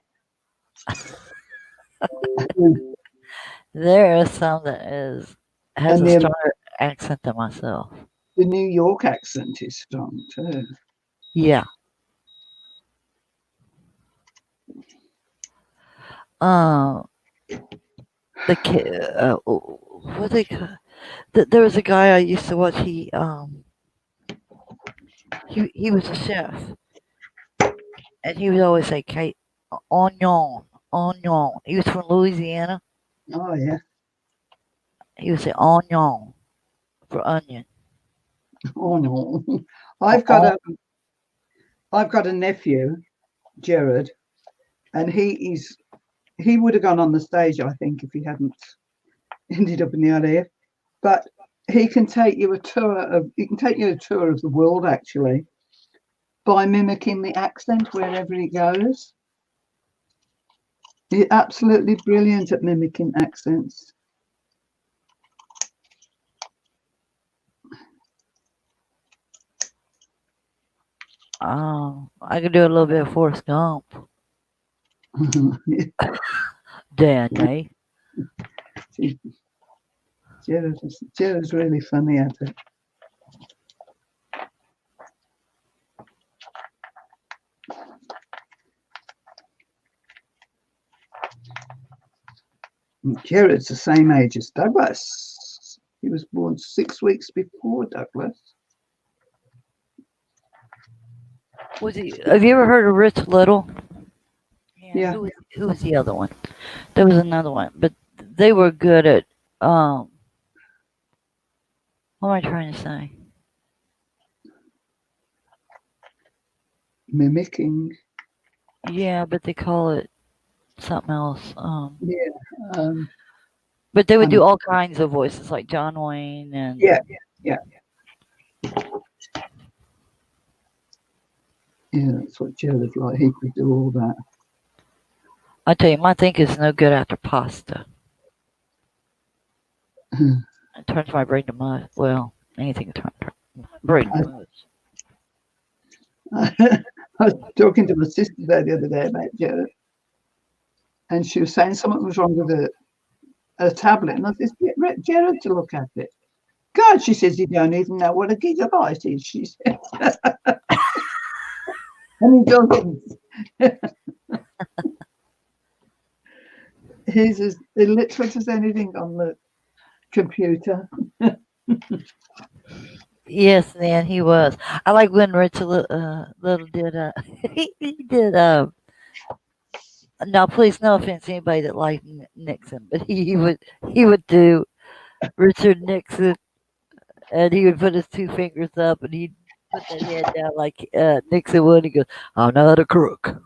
There is some that has And a stronger accent than myself. the New York accent is strong too. Yeah. The kid, what they call, there was a guy I used to watch. He was a chef, and he would always say, "Kate, onion, onion." He was from Louisiana. Oh yeah. He would say onion for onion. Oh no. Oh, I've got a nephew, Jared, and he would have gone on the stage, I think, if he hadn't ended up in the area. But he can take you a tour of the world actually by mimicking the accent wherever he goes. He's absolutely brilliant at mimicking accents. I could do a little bit of Forrest Gump. Danny. She- Jared's really funny at it. Jared's the same age as Douglas. He was born 6 weeks before Douglas. Was he? Have you ever heard of Rich Little? And Yeah. who was the other one? There was another one, but they were good at um. What am I trying to say? Mimicking. Yeah, but they call it something else. Yeah. Um, But they would um, do all kinds of voices, like John Wayne and yeah. Yeah. Yeah. That's what Jared like. He could do all that. I tell you, my thinking is no good after pasta. It turns my brain to mud. Well, anything turns my brain to mud. I was talking to my sister there the other day about Jared, and she was saying something was wrong with her tablet. And I said, get Jared to look at it. God, she says, you don't even know what a gigabyte is, she said. And he doesn't. He's as illiterate as anything on the computer. Yes, man, he was. I like when Richard Little did. He did. Now, please, no offense to anybody that liked Nixon, but he would do Richard Nixon, and he would put his two fingers up, and he'd put that head down like Nixon would. He goes, "I'm not a crook."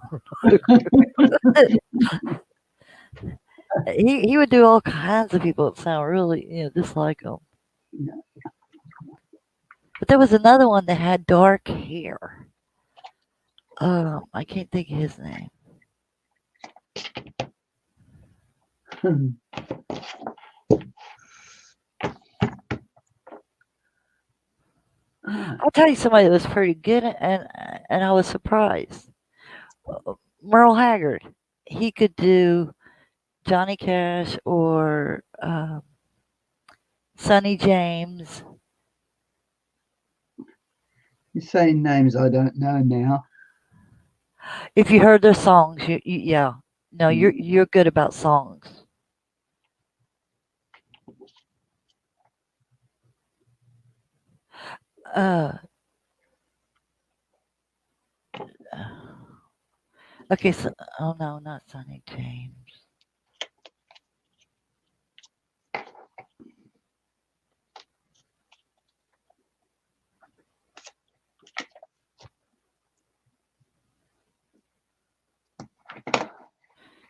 He would do all kinds of people that sound really just like him. But there was another one that had dark hair. I can't think of his name. I'll tell you somebody that was pretty good, and I was surprised. Merle Haggard. He could do Johnny Cash or Sonny James. You're saying names I don't know now. If you heard their songs, yeah. No, you're good about songs. Uh, okay, so oh no, not Sonny James.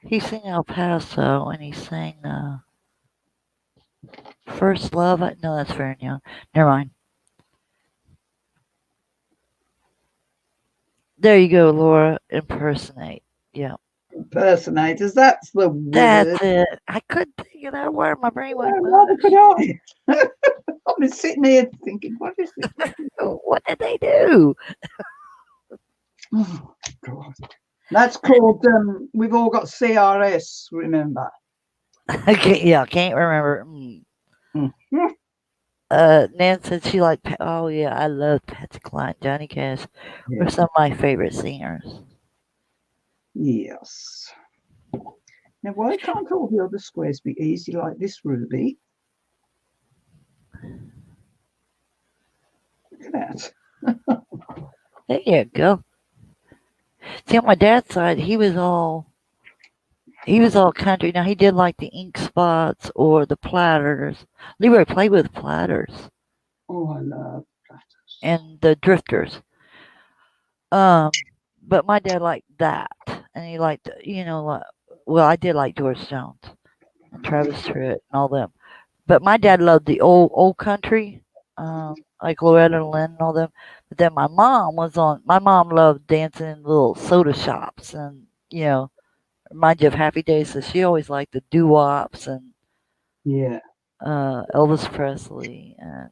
He sang El Paso and he sang First Love. No, that's very young. Never mind. There you go, Laura. Impersonate. Yeah. Impersonators, that's the That's word. it. I couldn't think of that word. My brain went Neither could mush. I. I've been sitting here thinking, what is this? What did they do? Oh, God. That's called, we've all got CRS, remember? Yeah, can't remember. Mm. Nan said she liked. Oh yeah, I love Patsy Cline, Johnny Cash. Yeah. Were some of my favorite singers. Yes. Now, why can't all the other squares be easy like this, Ruby? Look at that. There you go. See, on my dad's side, he was all country. Now he did like the ink spots or the platters. Leroy played with platters Oh, I love platters. and the drifters. Um, but my dad liked that, and he liked, well, I did like George Jones and Travis Tritt and all them. But my dad loved the old country, like Loretta Lynn and all them. But then my mom loved dancing in little soda shops and remind you of Happy Days. So she always liked the doo wops and Yeah. Elvis Presley, and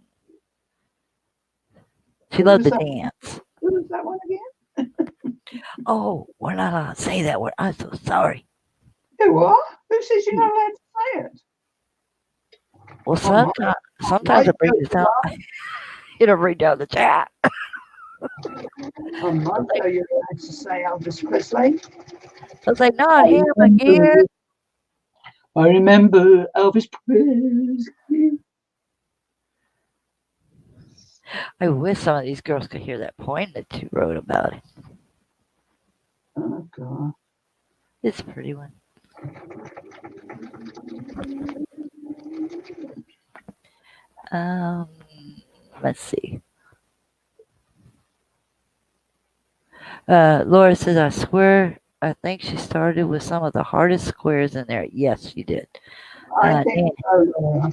she What loved was to that? dance. What was that one again? Oh, we're not allowed to say that word. I'm so sorry. You are? Who says you're Hmm. not allowed to say it? Well, I might, sometimes might it brings tell it you, down. It'll bring down the chat. I might They'll say, tell you allowed to say Elvis Presley. not I him again. remember, I remember Elvis Presley. I wish some of these girls could hear that poem that you wrote about it. Oh, God. It's a pretty one. Um, let's see. Laura says, I swear, I think she started with some of the hardest squares in there. Yes, she did. I think Nan, so.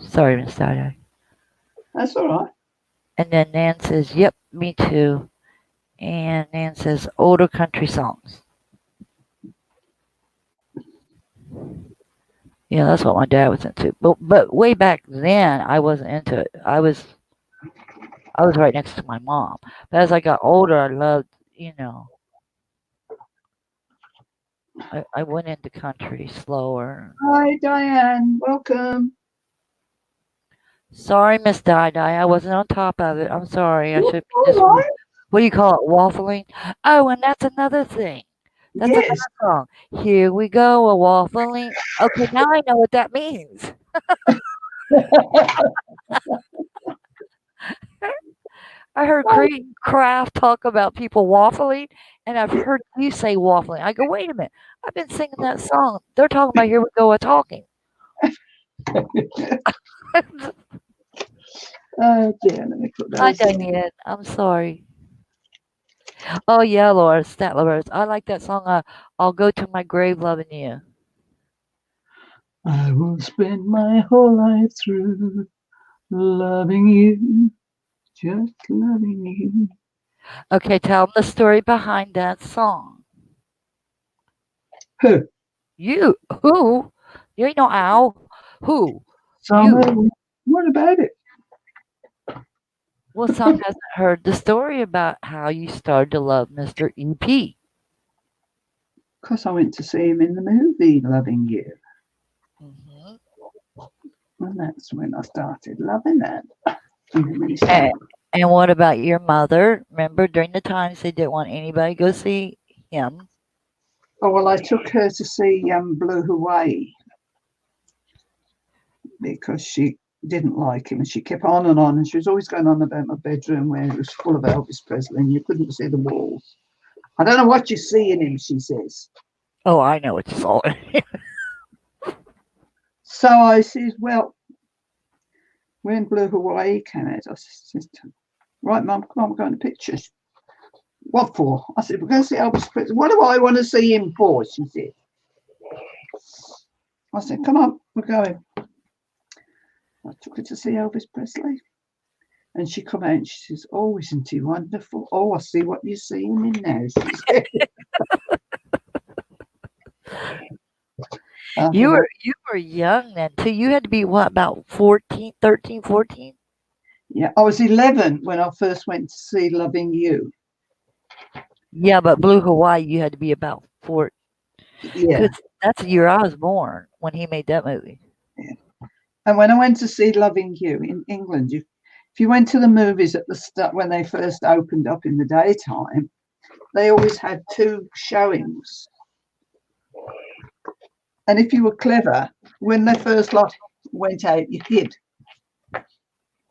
sorry, Miss Dada. That's all right. And then Nan says, yep, me too. And Nan says, older country songs. Yeah, that's what my dad was into. But way back then, I wasn't into it. I was right next to my mom. But as I got older, I loved, you know, I went into country slower. Hi, Diane. Welcome. Sorry, Miss Di Di, I wasn't on top of it. I'm sorry. I should be All just, right. what do you call it, waffling? Oh, and that's another thing. That's another Yes. song. Here we go, a waffling. Okay, now I know what that means. I heard Kraft talk about people waffling, and I've heard you say waffling. I go, wait a minute. I've been singing that song. They're talking about here we go a talking. Oh, dear. Let me put Hi, those in. Diane. I'm sorry. Oh, yeah, Laura, Statler. I like that song. I'll go to my grave loving you. I will spend my whole life through loving you, just loving you. Okay, tell them the story behind that song. Huh. You? Who? You ain't no owl. Who? Summer, You. what about it? Well, some hasn't heard the story about how you started to love Mr. EP. Because I went to see him in the movie Loving You. Hmm. And that's when I started loving that. And then when he And, sang, and what about your mother? Remember during the times they didn't want anybody to go see him? oh, well, I took her to see Blue Hawaii because she didn't like him and she kept on and she was always going on about my bedroom where it was full of Elvis Presley and you couldn't see the walls. I don't know what you see in him, she says. Oh, I know what you saw. So I says, well, when Blue Hawaii came out, I said, right, Mum, come on, we're going to pictures. What for? I said, we're going to see Elvis Presley. What do I want to see him for? She said. I said, come on, we're going. I took her to see Elvis Presley. And she come out and she says, oh, isn't he wonderful? Oh, I see what you're seeing in now, she said. You were young then too. You had to be what, about 14, 13, 14? Yeah, I was 11 when I first went to see Loving You. Yeah, but Blue Hawaii, you had to be about 4, Yeah, because that's the year I was born when he made that movie. yeah. And when I went to see Loving You in England, if you went to the movies at the start when they first opened up in the daytime, they always had two showings. And if you were clever, when they first lot went out, you hid.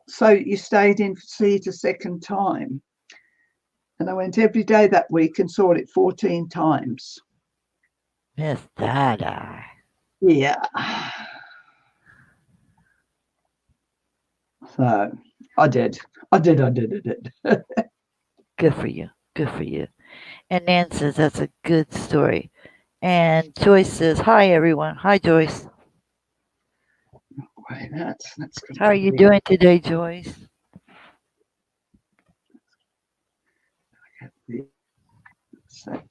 So you stayed in to see it a second time. And I went every day that week and saw it 14 times. Miss Dada. Yeah. So I did. I did. Good for you. Good for you. And Nan says that's a good story. And Joyce says, hi everyone. Hi Joyce. Wait, that's going How to are you doing today, Joyce? be set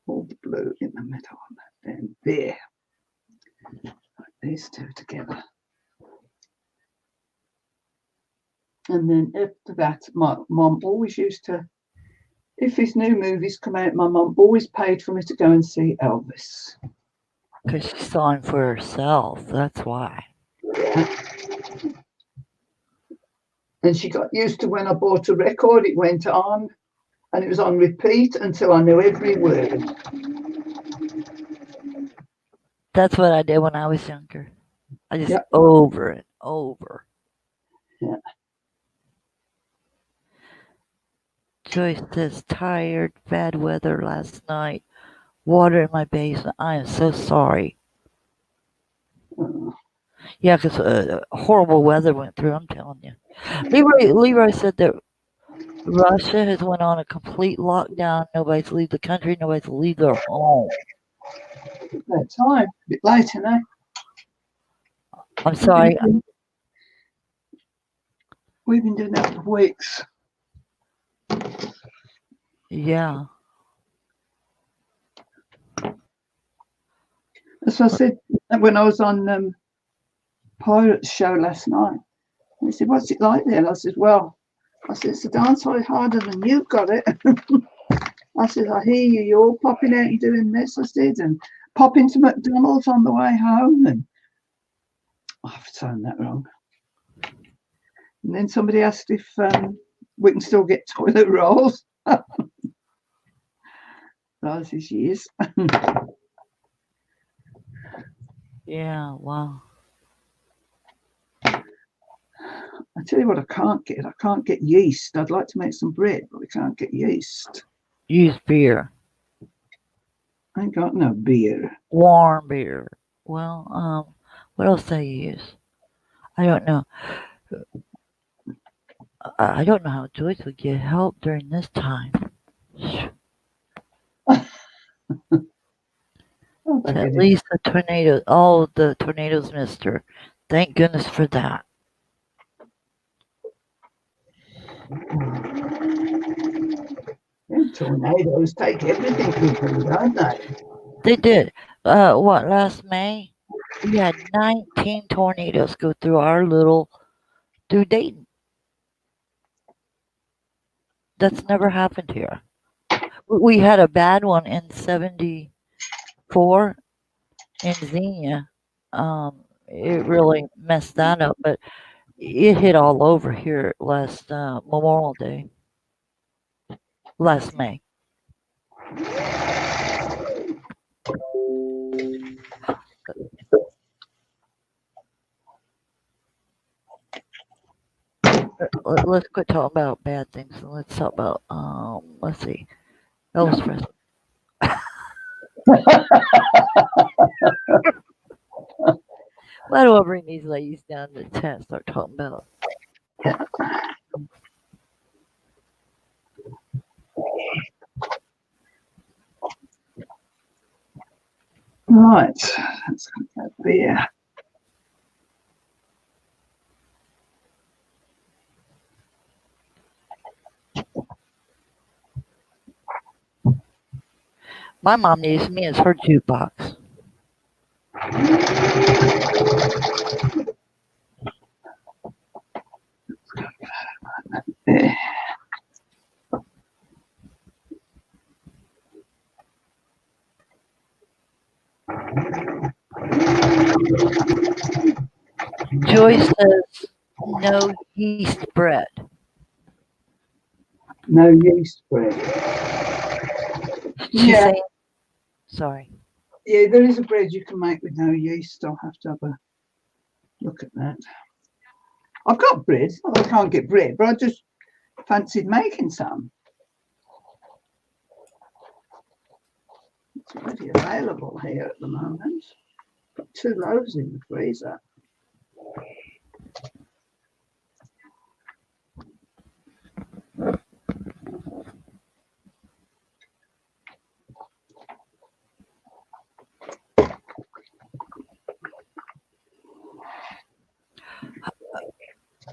all the blue in the middle. Then there. Put these two together. And then after that, my mom always used to If his new movies come out, my mum always paid for me to go and see Elvis. Because she saw him for herself. That's why. And she got used to when I bought a record, it went on and it was on repeat until I knew every word. That's what I did when I was younger. I just Yep. over and over. Yeah. Joyce says, tired, bad weather last night, water in my basement. I am so sorry. Yeah, because horrible weather went through, I'm telling you. Leroy said that Russia has went on a complete lockdown. Nobody's leave the country. Nobody's leave their home. That time, a bit later now. I'm sorry. We've been doing that for weeks. Yeah. As I said when I was on Pirates show last night, they said, "What's it like there?" And I said, "Well," I said, "it's a dance hall harder than you've got it." I said, "I hear you. You're all popping out and doing this." I said, "And popping to McDonald's on the way home." And I've done that wrong. And then somebody asked if we can still get toilet rolls. Those is years. Yeah, wow. I tell you what, I can't get. I can't get yeast. I'd like to make some bread, but we can't get yeast. Use beer. I ain't got no beer. Warm beer. Well, what else do I use? I don't know. I don't know how Joyce would get help during this time. Oh, At least the tornado. Oh, the tornadoes missed her. Thank goodness for that. Yeah, tornadoes take everything from them, don't they? They did. What, last May? We had 19 tornadoes go through Dayton. That's never happened here. We had a bad one in 74 in Xenia. It really messed that up, but it hit all over here last Memorial Day, last May. Let's quit talking about bad things and let's talk about let's see, Elvis Presley. Why do I bring these ladies down to the tent and start talking about? Right, let's get that beer. My mom needs me as her jukebox. Beer. Joyce says no yeast bread. No yeast bread. She's saying, sorry. Yeah, there is a bread you can make with no yeast. I'll have to have a look at that. I've got bread. I can't get bread, but I just fancied making some. It's already available here at the moment. Got 2 loaves in the freezer.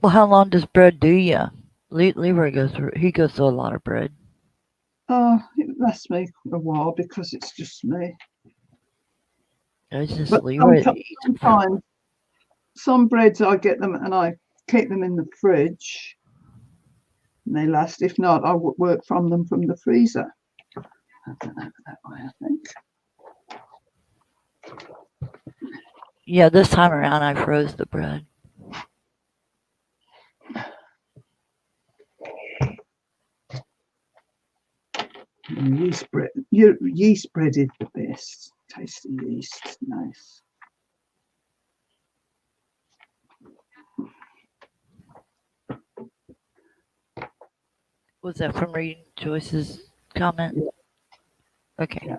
Well, how long does bread do you? Leroy goes through. He goes through a lot of bread. It lasts me a while because it's just me. It's just But Leroy. sometimes some breads I get them and I keep them in the fridge. and they last. If not, I would work from them from the freezer. I don't know that way, I think. Yeah, this time around I froze the bread. Yeast bread. Yeast bread is the best. Tasty yeast, nice. Was that from reading Joyce's comment? Yeah. Okay. Yeah.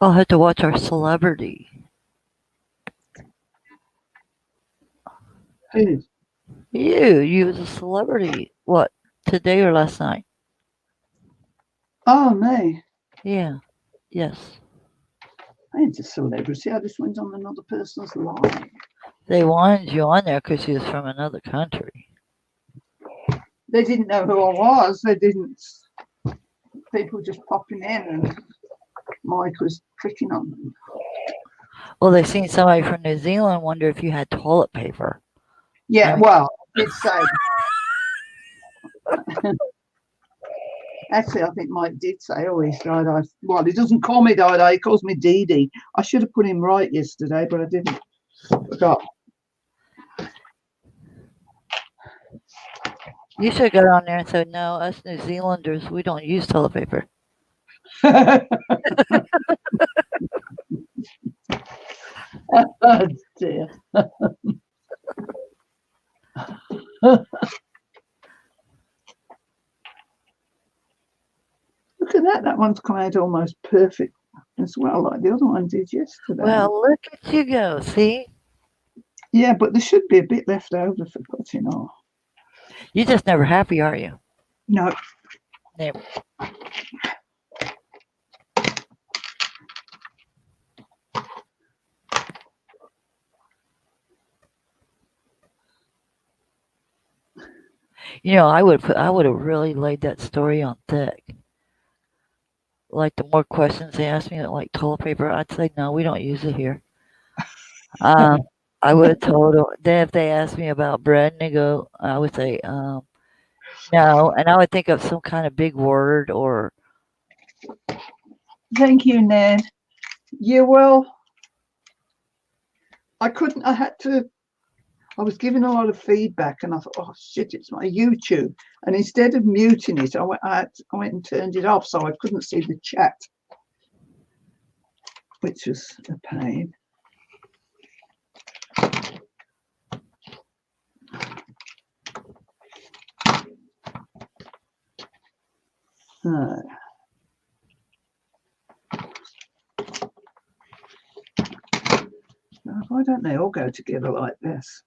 I'll have to watch our celebrity. Who? You was a celebrity. What, today or last night? Oh, me. Yeah. Yes. I ain't a celebrity. I just went on another person's live. They wanted you on there because you was from another country. They didn't know who I was. They didn't. People just popping in, and Mike was clicking on them. Well, they seen somebody from New Zealand wonder if you had toilet paper. Yeah, I mean, well, it's say. Actually, I think Mike did say, "Oh, he's died." Well, he doesn't call me died. He calls me Dee Dee. I should have put him right yesterday, but I didn't. Forgot. you should go down there and say, no, us New Zealanders, we don't use toilet paper. Oh dear. Look at that. That one's come out almost perfect as well, like the other one did yesterday. Well, look at you go. See? Yeah, but there should be a bit left over for cutting off. You're just never happy, are you? No. Never. You know, I would have really laid that story on thick. Like the more questions they asked me, like toilet paper, I'd say no, we don't use it here. Um, I would have told them. Then if they asked me about bread, and they go, I would say no, and I would think of some kind of big word or. Thank you, Ned. Yeah, well, I couldn't. I was given a lot of feedback, and I thought, oh shit, it's my YouTube. And instead of muting it, I went and turned it off, so I couldn't see the chat, which was a pain. Why don't they all go together like this?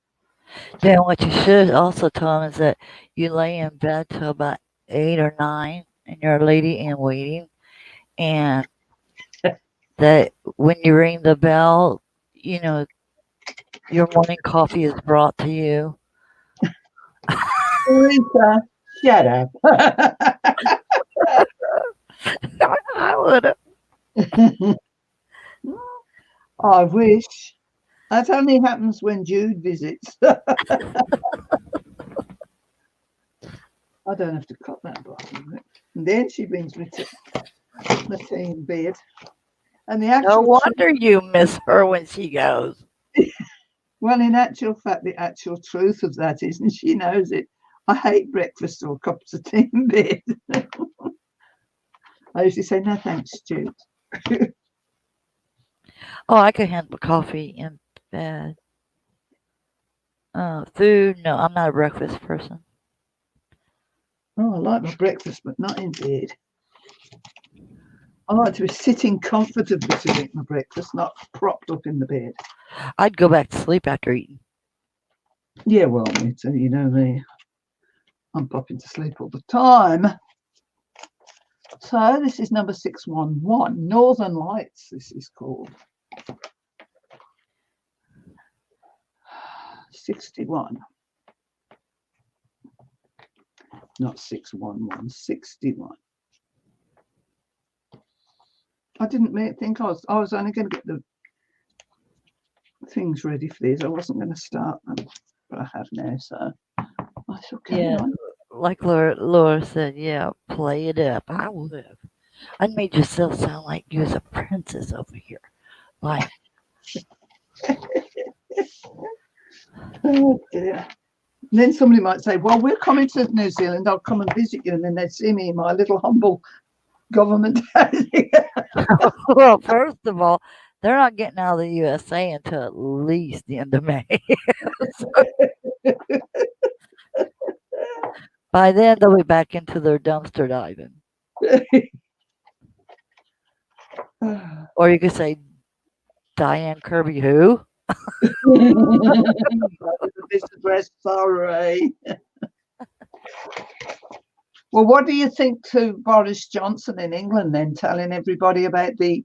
Then what you should also tell them is that you lay in bed till about 8 or 9, and you're a lady in waiting, and that when you ring the bell, you know, your morning coffee is brought to you. Lisa, shut up. I would have. I wish. That only happens when Jude visits. I don't have to cut that bottom. And then she brings me to the tea in bed. And the No actual wonder you miss her when she goes. well, in actual fact, the actual truth of that is, and she knows it, I hate breakfast or cups of tea in bed. I usually say, no thanks, Jude. Oh, I could handle coffee in bed. Food, no, I'm not a breakfast person. Oh, I like my breakfast, but not in bed. I like to be sitting comfortably to eat my breakfast, not propped up in the bed. I'd go back to sleep after eating. Yeah, well, me too. You know me. I'm popping to sleep all the time. So this is number 611, Northern Lights, this is called. 61. Not 611, 61. I didn't think I was only going to get the things ready for these. I wasn't going to start them, but I have now, so I shall carry on. Like Laura said, yeah, play it up. I would have. I made yourself sound like you was a princess over here. Like, Oh dear. And then somebody might say, well, we're coming to New Zealand, I'll come and visit you. And then they'd see me in my little humble government house. well, first of all, they're not getting out of the USA until at least the end of May. By then, they'll be back into their dumpster diving. Or you could say, Diane Kirby, who? Sorry. Well, what do you think to Boris Johnson in England then, telling everybody about the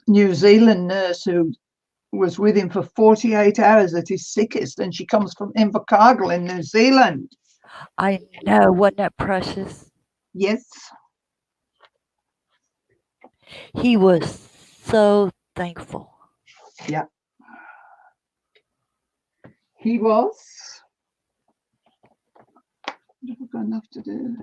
New Zealand nurse who was with him for 48 hours at his sickest, and she comes from Invercargill in New Zealand? I know, wasn't that precious? Yes. He was so thankful. Yeah. He was. What have I got enough to do?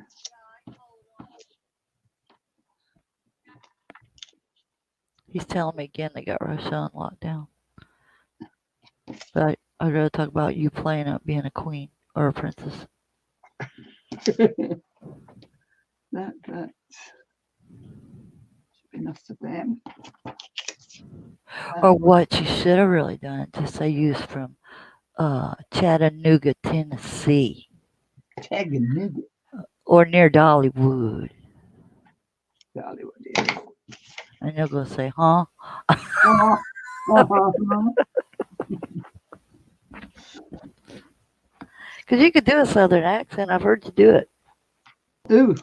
He's telling me again they got Russia on lockdown. But I'd rather talk about you playing up being a queen or a princess. that should be enough for them. Or what you should have really done, just say you was from Chattanooga, Tennessee. Chattanooga. Or near Dollywood. Dollywood, yeah. And they'll go say, huh? Because you could do a southern accent. I've heard you do it. Ooh.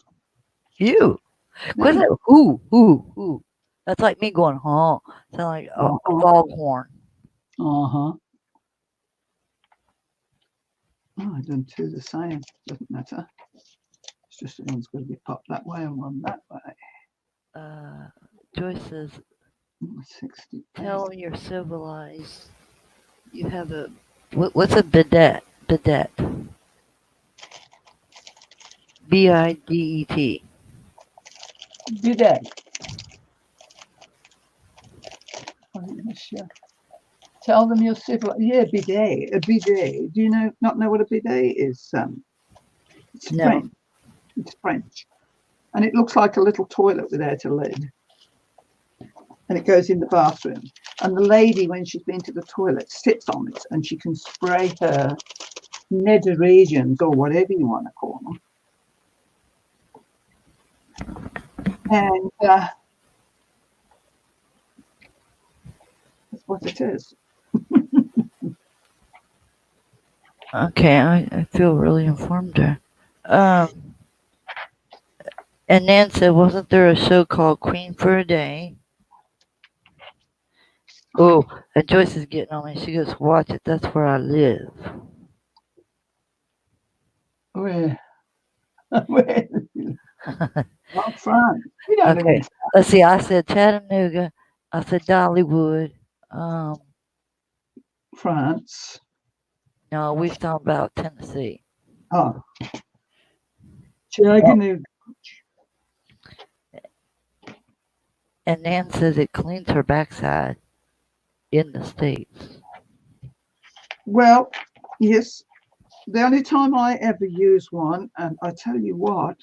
You. Quit it. Ooh. That's like me going, huh? Sound like a foghorn. Uh-huh. Oh, I done two the same. Doesn't matter. It's just one's going to be popped that way and one that way. Joyce says, 60. tell them you're civilized. You have a, what's a bidet? Bidet. B-I-D-E-T. Bidet. Sure. Tell them you're civilized. Yeah, bidet. A bidet. Do you not know what a bidet is? It's No. French. It's French. And it looks like a little toilet without a lid. And it goes in the bathroom. And the lady, when she's been to the toilet, sits on it and she can spray her nether regions or whatever you want to call them. And that's what it is. Okay, I feel really informed there. And Nan said, wasn't there a show called Queen for a Day? Oh, and Joyce is getting on me. She goes, watch it. That's where I live. Where? Not France. We don't live in France. Let's see. I said Chattanooga. I said Dollywood. France. No, we've talked about Tennessee. Oh. Chattanooga. And Nan says it cleans her backside in the States. Well, yes. The only time I ever used one, and I tell you what,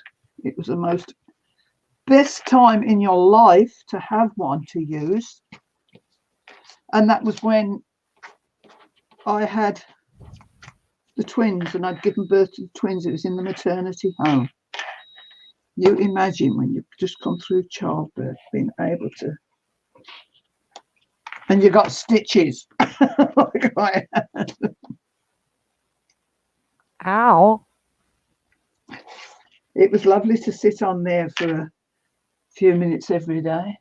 it was the most best time in your life to have one to use. And that was when I had the twins and I'd given birth to the twins. It was in the maternity home. You imagine when you've just come through childbirth, being able to, and you got stitches. Ow. It was lovely to sit on there for a few minutes every day.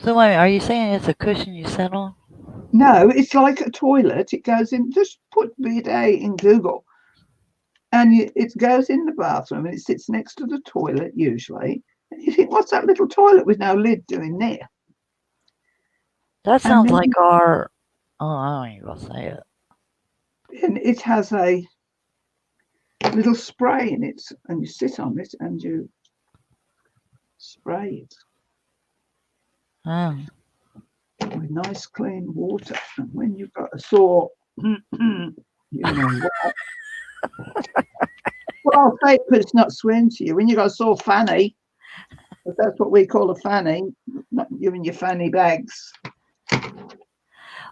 So wait, are you saying it's a cushion you sit on? No, it's like a toilet. It goes in. Just put bidet in Google, and it goes in the bathroom, and it sits next to the toilet usually. And you think, what's that little toilet with no lid doing there? That And sounds then like our. Oh, I don't even gonna say it. and it has a little spray in it, and you sit on it and you spray it Oh. with nice clean water. And when you've got a sore, you know what? Well, I'll say it because it's not swearing to you. When you've got a sore fanny, 'cause that's what we call a fanny, not you and your fanny bags.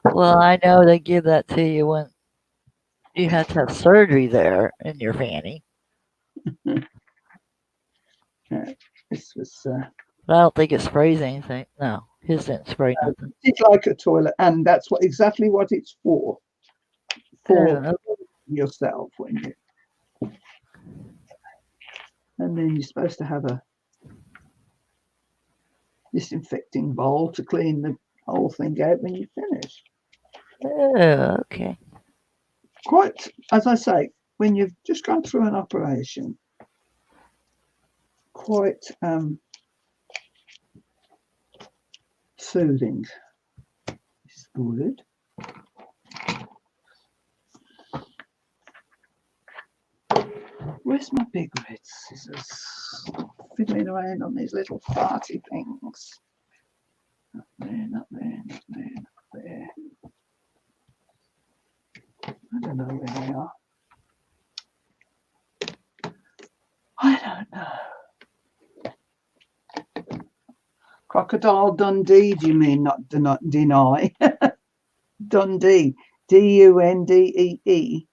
Well, I know they give that to you when you have to have surgery there in your fanny. Yeah, this was But I don't think it sprays anything. No, his didn't spray nothing. it's like a toilet, and that's what exactly what it's for Oh, yourself when you. And then you're supposed to have a disinfecting bowl to clean the whole thing out when you finish. okay. Quite, as I say, when you've just gone through an operation, quite soothing. It's good. Where's my big red scissors? Fiddling around on these little farty things. Not there, not there, not there, not there. I don't know where they are. I don't know. Crocodile Dundee, do you mean not deny? Dundee. Dundee.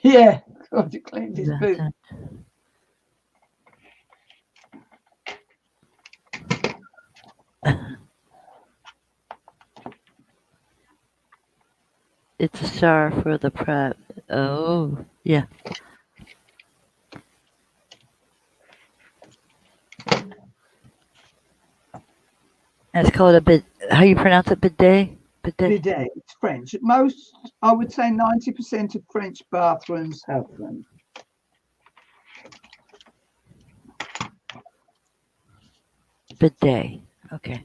Yeah. God, you cleaned his boot. It's a shower for the prep. Oh, yeah. And it's called a bit. How you pronounce it? Bidet. Bidet. Bidet. It's French. Most, I would say 90% of French bathrooms have them. Bidet. Okay.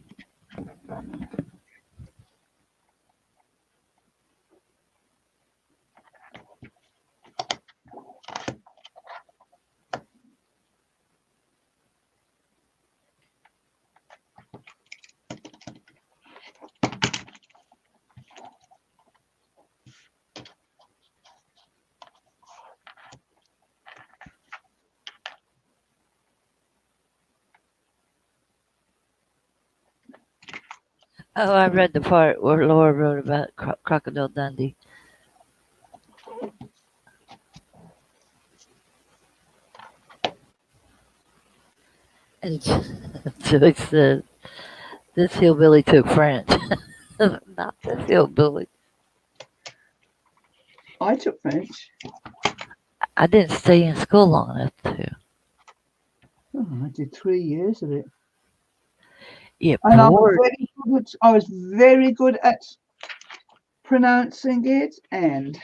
Oh, I read the part where Laura wrote about Crocodile Dundee. And Joyce said, this hillbilly took French. Not this hillbilly. I took French. I didn't stay in school long enough to. Oh, I did 3 years of it. Yeah, And bored. I was very good at pronouncing it and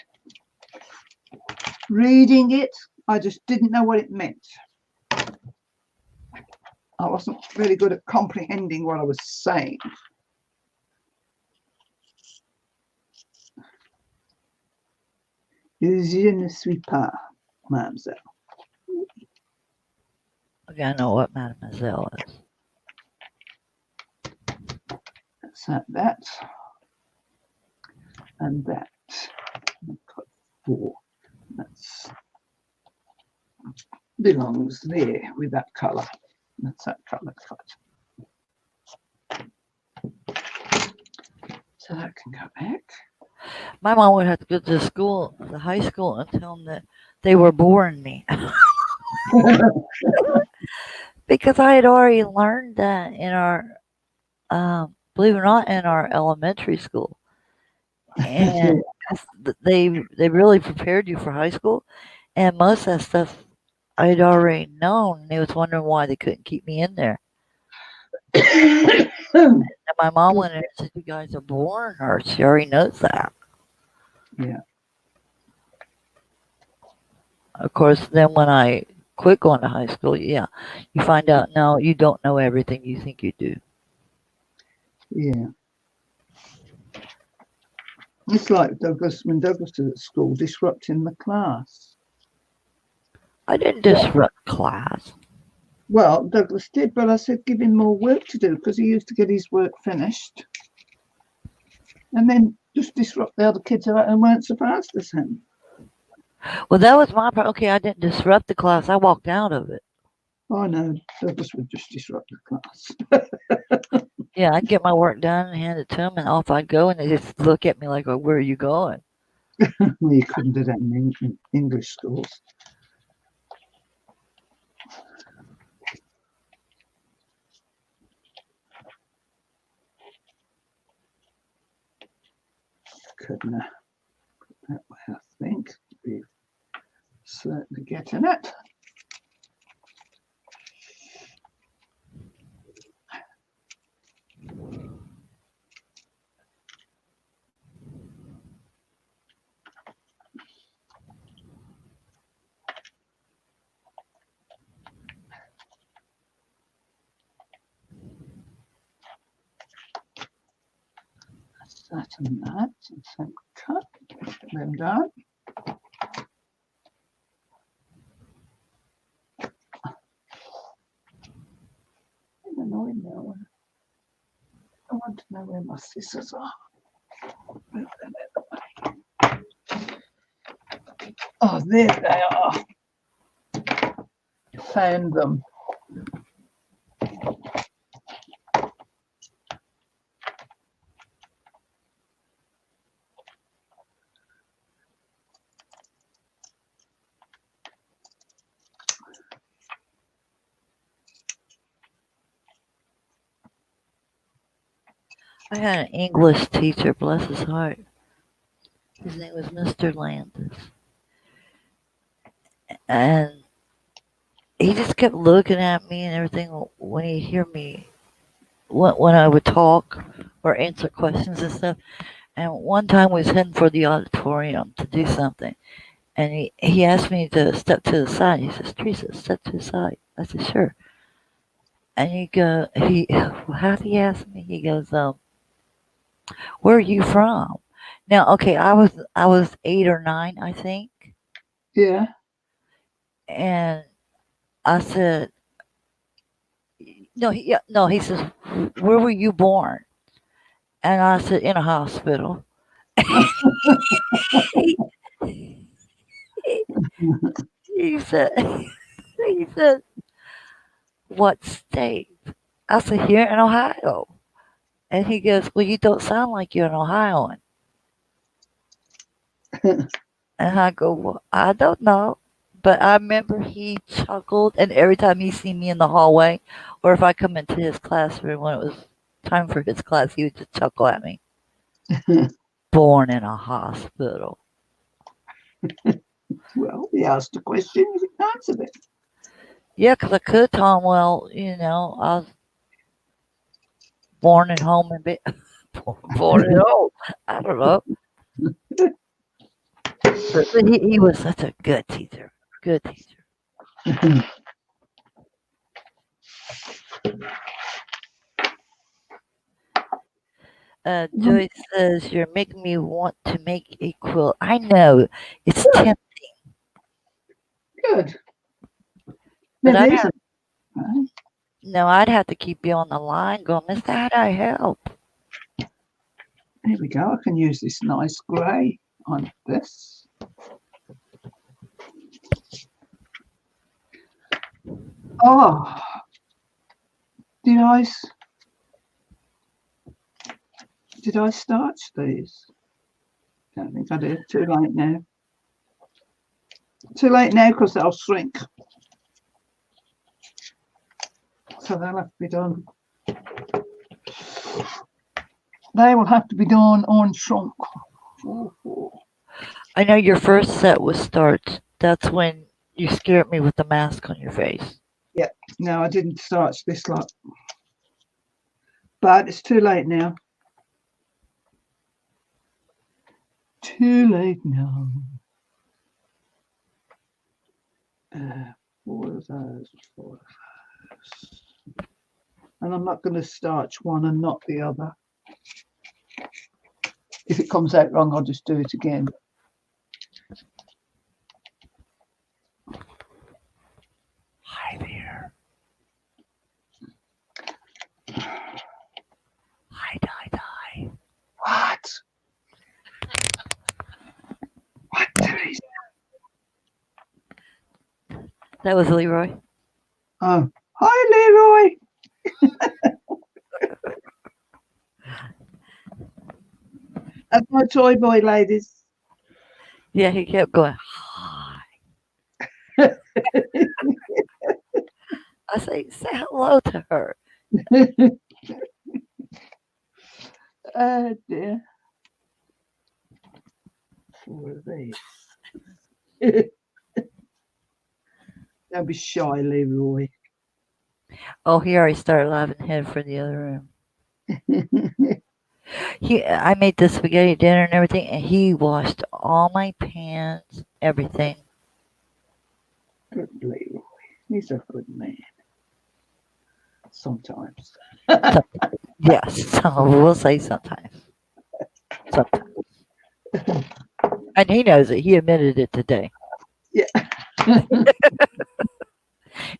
reading it. I just didn't know what it meant. I wasn't really good at comprehending what I was saying. Je ne suis pas, mademoiselle. Okay, I know what Mademoiselle is. That's that. And that. I've got 4. That's belongs there with that colour. That's that colour cut. So that can go back. My mom would have to go to school, the high school, and tell them that they were boring me because I had already learned that in our, believe it or not, in our elementary school, and they really prepared you for high school, and most of that stuff I'd already known. And they was wondering why they couldn't keep me in there. And my mom went in and said, "You guys are boring her. She already knows that." Yeah, Of course, then when I quit going to high school, yeah, you find out no, you don't know everything you think you do. yeah. It's like Douglas when Douglas was at school disrupting the class. I didn't disrupt class. Well, Douglas did, but I said give him more work to do because he used to get his work finished and then just disrupt the other kids who weren't so fast as him. Well, that was my problem. Okay, I didn't disrupt the class. I walked out of it. I know Douglas would just disrupt the class. Yeah, I'd get my work done and hand it to them, and off I'd go, and they just look at me like, "Oh, where are you going?" Well, you couldn't do that in English schools. Couldn't that way, I think. We're certainly getting it. That and that, and same cut, them down. I don't know now. I want to know where my scissors are. Oh, there they are. Found them. I had an English teacher, bless his heart. His name was Mr. Landis, and he just kept looking at me and everything when he hear me when I would talk or answer questions and stuff. And one time we was heading for the auditorium to do something, and he asked me to step to the side. He says, "Teresa, step to the side." I said, "Sure." And how did he ask me? He goes, "Where are you from?" Now, okay, I was 8 or 9, I think, Yeah. and I said, "No, yeah, no." He says, "Where were you born?" And I said, "In a hospital." he, he said, he said, "What state?" I said, "Here in Ohio." And he goes, "Well, you don't sound like you're an Ohioan." And I go, "Well, I don't know." But I remember he chuckled, and every time he see me in the hallway, or if I come into his classroom when it was time for his class, he would just chuckle at me. Born in a hospital. Well, he asked a question, you answered it. Yeah, 'cause I could tell him, well, I was born at home and born at home. I don't know. But he was such a good teacher. Good teacher. Joyce says, "You're making me want to make a quilt." I know. It's tempting. Good. But It I'd is. have, no, I'd have to keep you on the line going, "Mister, how do I help?" Here we go. I can use this nice grey on this. Oh, did I did I starch these? Don't think I did. Too late now. Too late now because they'll shrink. So they'll have to be done. They will have to be done on shrunk. I know your first set was starch. That's when You scared me with the mask on your face. Yeah. No, I didn't starch this lot, but it's too late now. Too late now. Uh, four of those, four of those. And I'm not going to starch one and not the other. If it comes out wrong, I'll just do it again. Hi there. Hi, die. What? What is? That was Leroy. Oh, hi, Leroy. That's my toy boy, ladies. Yeah, he kept going, hi. I say hello to her. Oh dear. Four of these. Don't be shy, Leroy. Oh, he already started laughing, head for the other room. I made the spaghetti dinner and everything, and he washed all my pans, everything. Good Leroy. He's a good man. Sometimes. So, yes, so we'll say sometimes. Sometimes. And he knows it. He admitted it today. Yeah.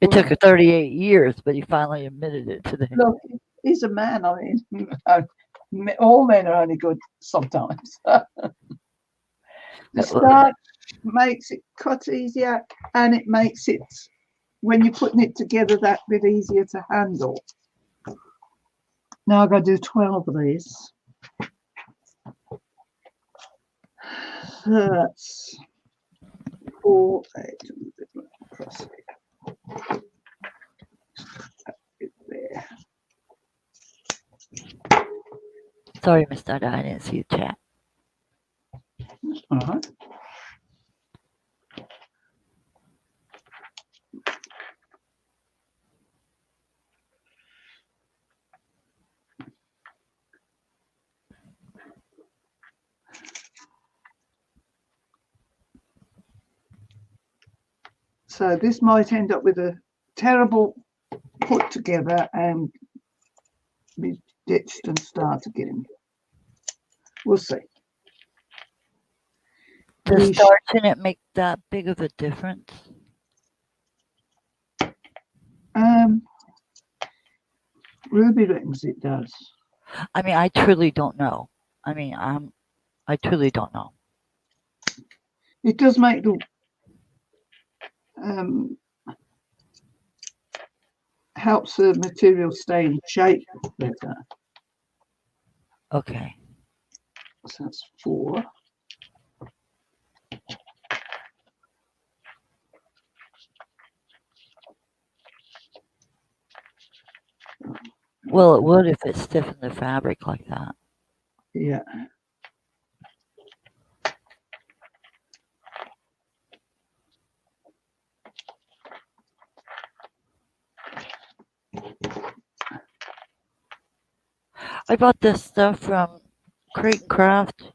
It took 38 years, but he finally admitted it today. Look, he's a man. I mean, all men are only good sometimes. The starch makes it cut easier, and it makes it, when you're putting it together, that bit easier to handle. Now I've got to do 12 of these. So that's 4, 8, across it there. Sorry, Miss Dada, I didn't see the chat. All right. So this might end up with a terrible put together and be ditched and start again. We'll see. Does starch in it make that big of a difference? Ruby reckons it does. I mean, I truly don't know. I truly don't know. It does make the helps the material stay in shape better. Okay. So that's 4. Well, it would if it stiffened the fabric like that. Yeah. I bought this stuff from Crate and Craft.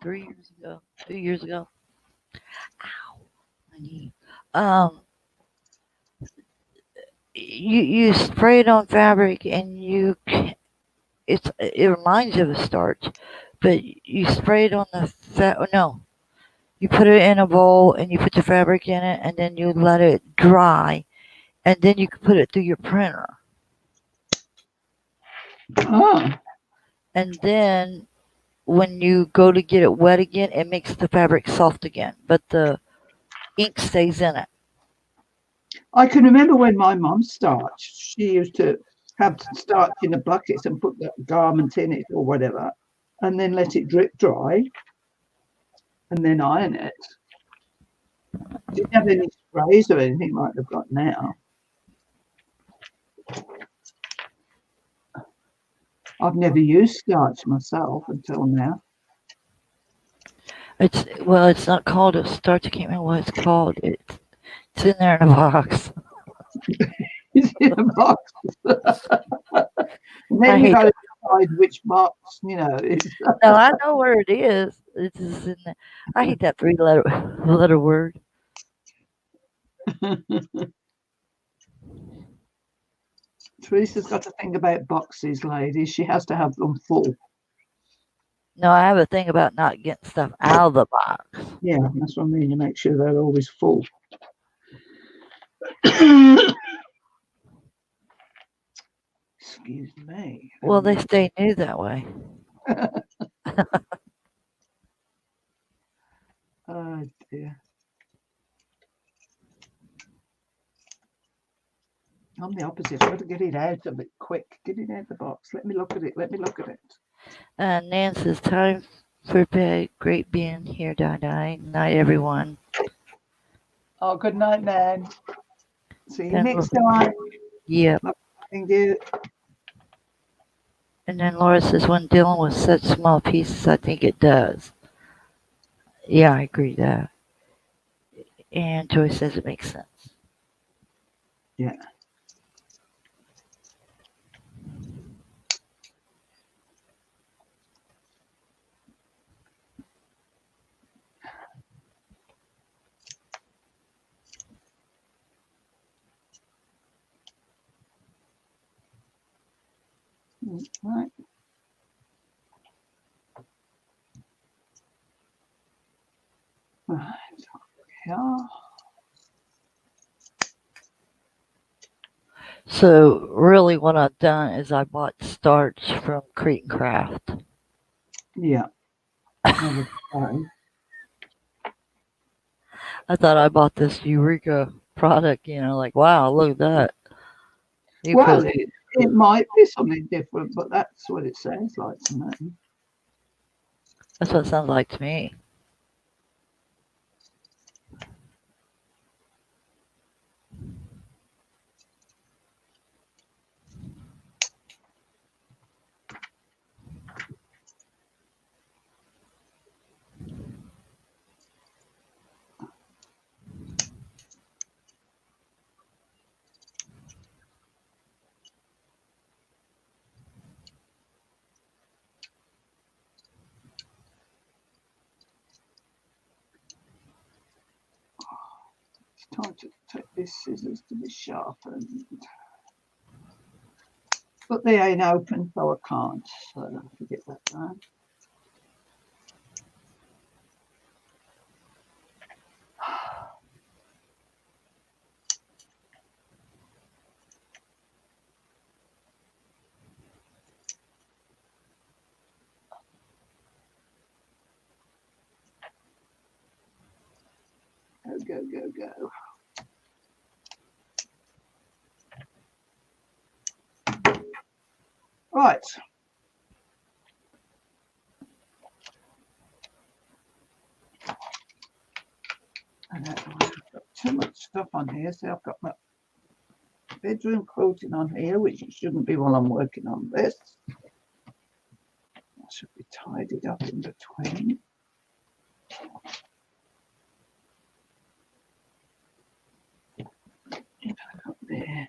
3 years ago, 2 years ago. Ow, my knee. You spray it on fabric and it reminds you of a starch, but you spray it on the no, you put it in a bowl and you put the fabric in it and then you let it dry and then you can put it through your printer. Oh. And then when you go to get it wet again, it makes the fabric soft again, but the ink stays in it. I can remember when my mum starched, she used to have starch in a bucket and put that garment in it or whatever, and then let it drip dry and then iron it. Didn't have any sprays or anything like they've got now. I've never used starch myself until now. It's not called a starch. I can't remember what it's called. It's in there in a box. It's in a box. And I then you hate got that. to decide which box, you know. It's, No, I know where it is. It's just in there. I hate that three letter word. Teresa's got to think about boxes, ladies. She has to have them full. No, I have a thing about not getting stuff out of the box. Yeah, that's what I mean. You make sure they're always full. Excuse me. Well, they stay new that way. Oh dear. I'm the opposite. I've got to get it out of it quick. Get it out of the box. Let me look at it. Let me look at it. Nan says, time for bed. Great being here, Di. Night, everyone. Oh, good night, Nan. See you Then, next time. yep. Thank you. And then Laura says, when dealing with such small pieces, I think it does. Yeah, I agree with that. And Joyce says it makes sense. Yeah. Right. Right. Yeah. So really what I've done is I bought starch from Crete and Craft. Yeah. Never tried. I thought I bought this Eureka product, like, wow, look at that. You Well, put it might be something different, but that's what it sounds like to me. That's what it sounds like to me. It's time to take these scissors to be sharpened. But they ain't open, so I can't. So I don't forget that time. Go. Right. I've got too much stuff on here. So I've got my bedroom quilting on here, which it shouldn't be while I'm working on this. I should be tidied up in between. Up there.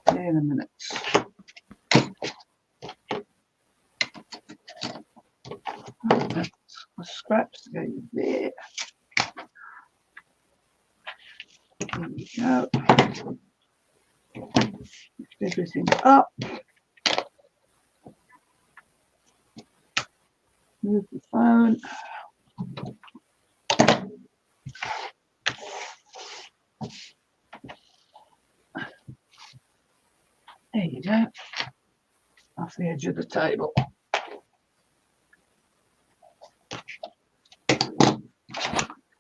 There in a minute. The scraps go there. There we go. Lift everything up. Move the phone. There you go. Off the edge of the table.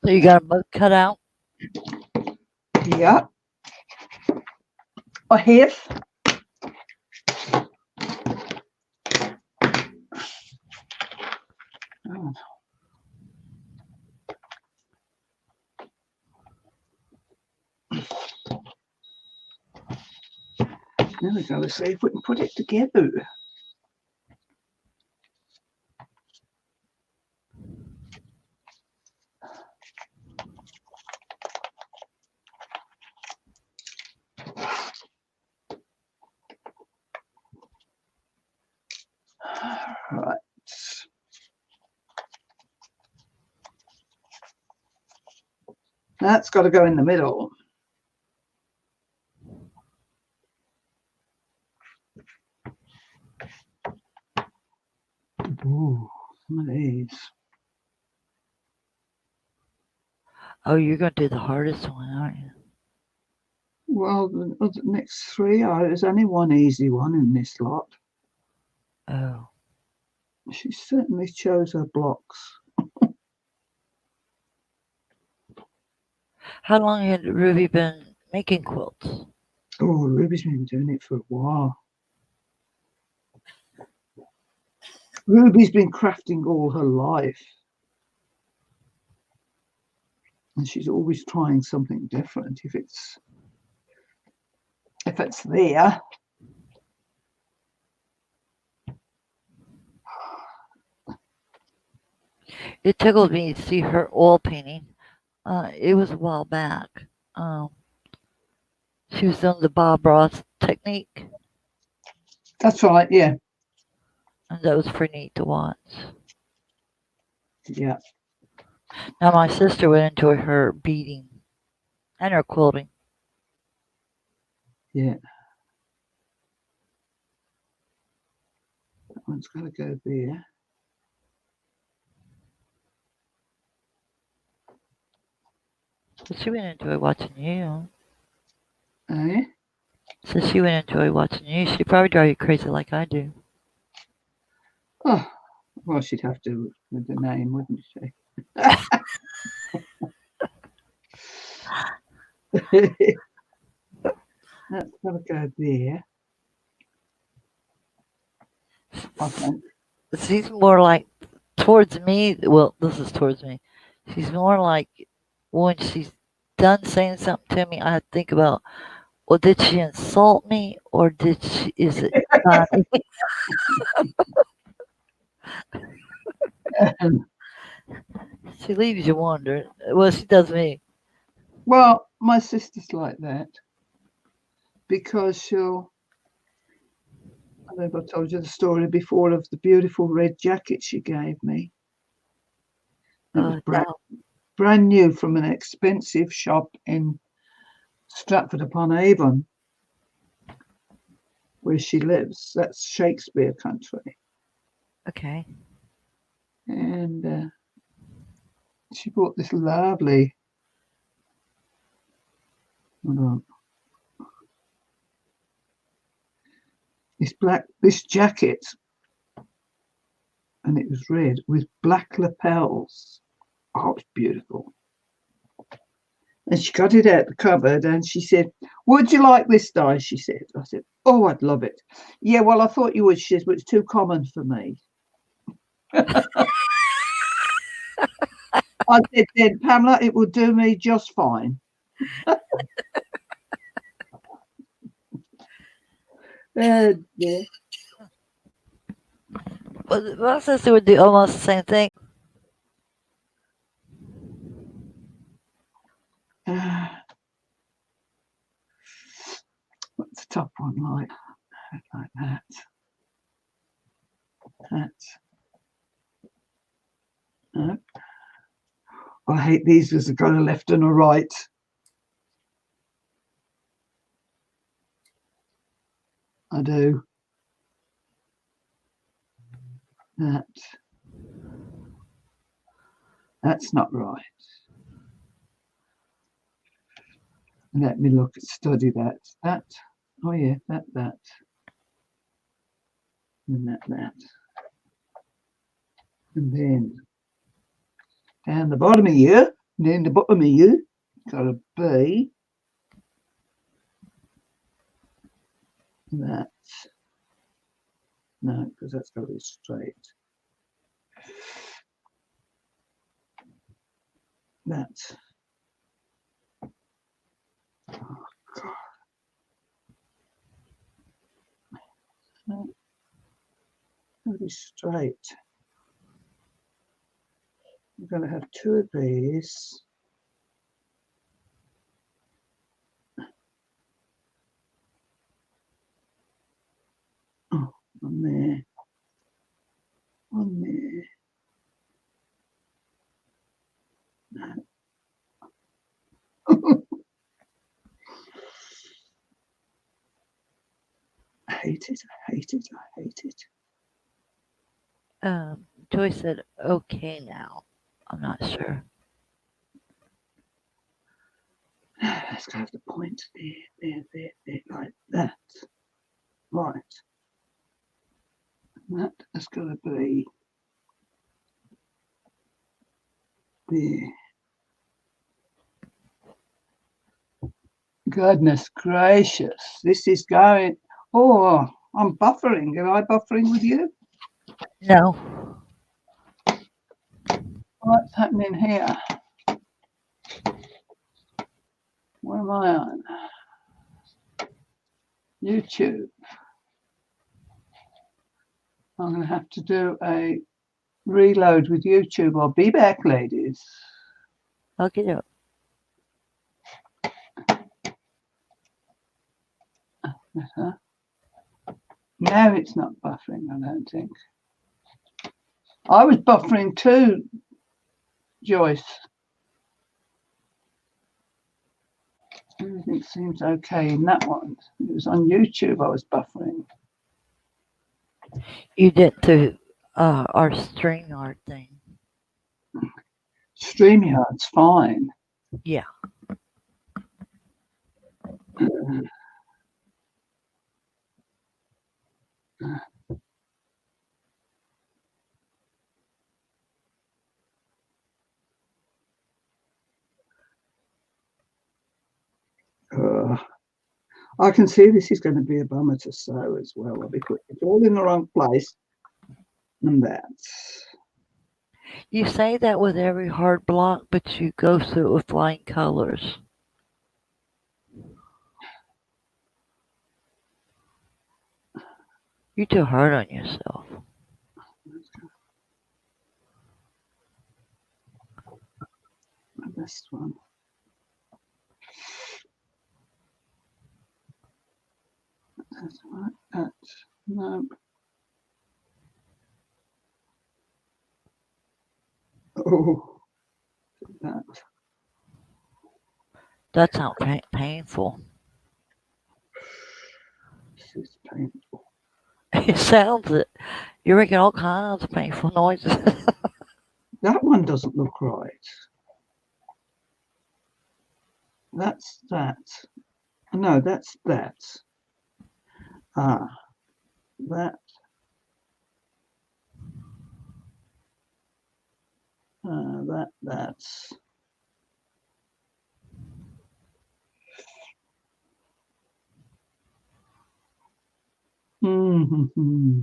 So you got a mug cut out? Yeah. A half. Oh. There we go. Let's see if we can put it together. Right. That's got to go in the middle. Ooh, some of these. Oh, you're going to do the hardest one, aren't you? Well, the next three are, there's only one easy one in this lot. Oh. She certainly chose her blocks. How long had Ruby been making quilts? Oh, Ruby's been doing it for a while. Ruby's been crafting all her life. And she's always trying something different if it's there. It tickled me to see her oil painting. It was a while back. Um, she was doing the Bob Ross technique, That's right, yeah. and that was pretty neat to watch. Yeah. Now, my sister would enjoy her beading and her quilting. Yeah. That one's got to go there. But she would enjoy watching you. Eh? So she would enjoy watching you. She'd probably drive you crazy like I do. Oh, well, she'd have to with the name, wouldn't she? That's got to go there. I think. She's more like towards me. Well, this is towards me. She's more like when she's done saying something to me, I think about, well, did she insult me or did she? Is it funny? She leaves you wondering. Well, she does me. Well, my sister's like that because she'll. I don't know if I told you the story before of the beautiful red jacket she gave me. It was No. brand new from an expensive shop in Stratford upon Avon, where she lives. That's Shakespeare country. Okay. And she bought this lovely. Hold on. This jacket, and it was red with black lapels. Oh, it's beautiful. And she got it out the cupboard and she said, would you like this dye? She said. I said, oh, I'd love it. Yeah, well, I thought you would. She says, but it's too common for me. I said, then, Pamela, it will do me just fine. Yeah. Well, my sister would do almost the same thing. What's the top one like? Like that. No. I hate these because they've got a left and a right. I do. That's not right. Let me study that. Oh yeah, that. And that. And then down the bottom of you, and then the bottom of you, got a B. That. No, because that's got to be straight. That. Oh, God. Really straight. We're going to have 2 of these. Oh, one there. One there. No. I hate it. I hate it. I hate it. Joy said, okay now. I'm not sure. Let's go to the point there, like that. Right. And that has got to be there. Goodness gracious. This is going. Oh, I'm buffering. Am I buffering with you? No. What's happening here? Where am I on? YouTube. I'm going to have to do a reload with YouTube. I'll be back, ladies. Okay. Now it's not buffering, I don't think. I was buffering too, Joyce. Everything seems okay in that one. It was on YouTube I was buffering. You did through our StreamYard thing. StreamYard's fine. Yeah. I can see this is going to be a bummer to sew as well. I'll be putting it all in the wrong place. And that's. You say that with every hard block, but you go through it with flying colors. You're too hard on yourself. This one. That's right. That's no. Oh, that. That sounds painful. This is painful. It sounds it. You're making all kinds of painful noises. That one doesn't look right. That's that. No, that's that. Ah, that. That's. Mm-hmm.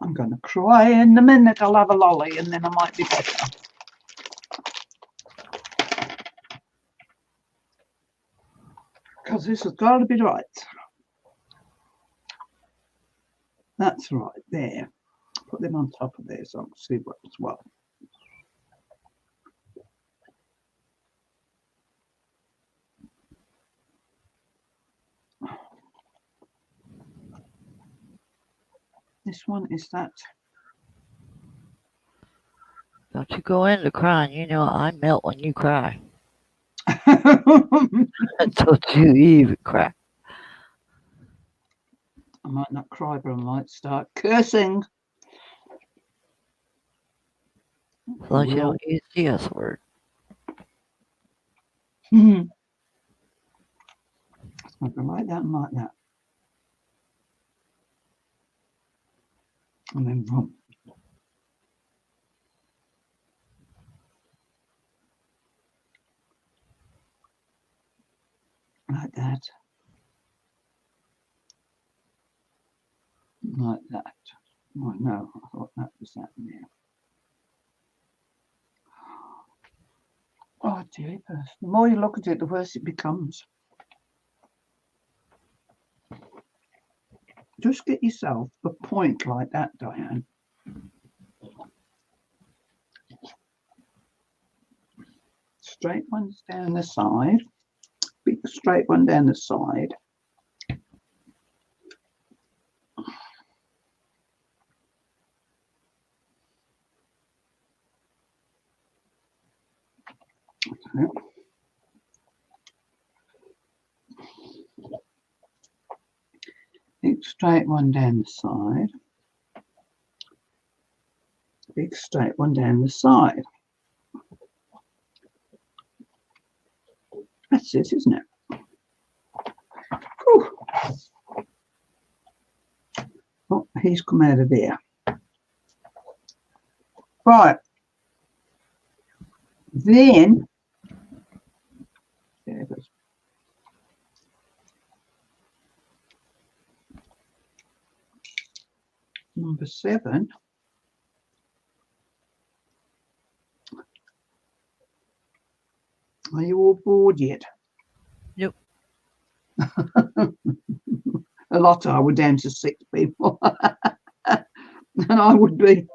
I'm going to cry in a minute. I'll have a lolly and then I might be better. Because this has got to be right. That's right, there. Put them on top of there so I can see what's what. This one is that. Don't you go into crying. You know I melt when you cry. Don't you even cry. I might not cry, but I might start cursing. As long as you don't use the S word. It's going to go like that and like that. And then boom. Like that. Like that. Oh, no, I thought that was that there. Jeepers. The more you look at it, the worse it becomes. Just get yourself a point like that, Diane. Straight ones down the side. Big straight one down the side. Okay. Big straight one down the side. Big straight one down the side. That's it, isn't it? Whew. Oh, he's come out of there. Right. Then, there it is. Number 7. Are you all bored yet? Yep. A lot are. We're down to 6 people. And I would be.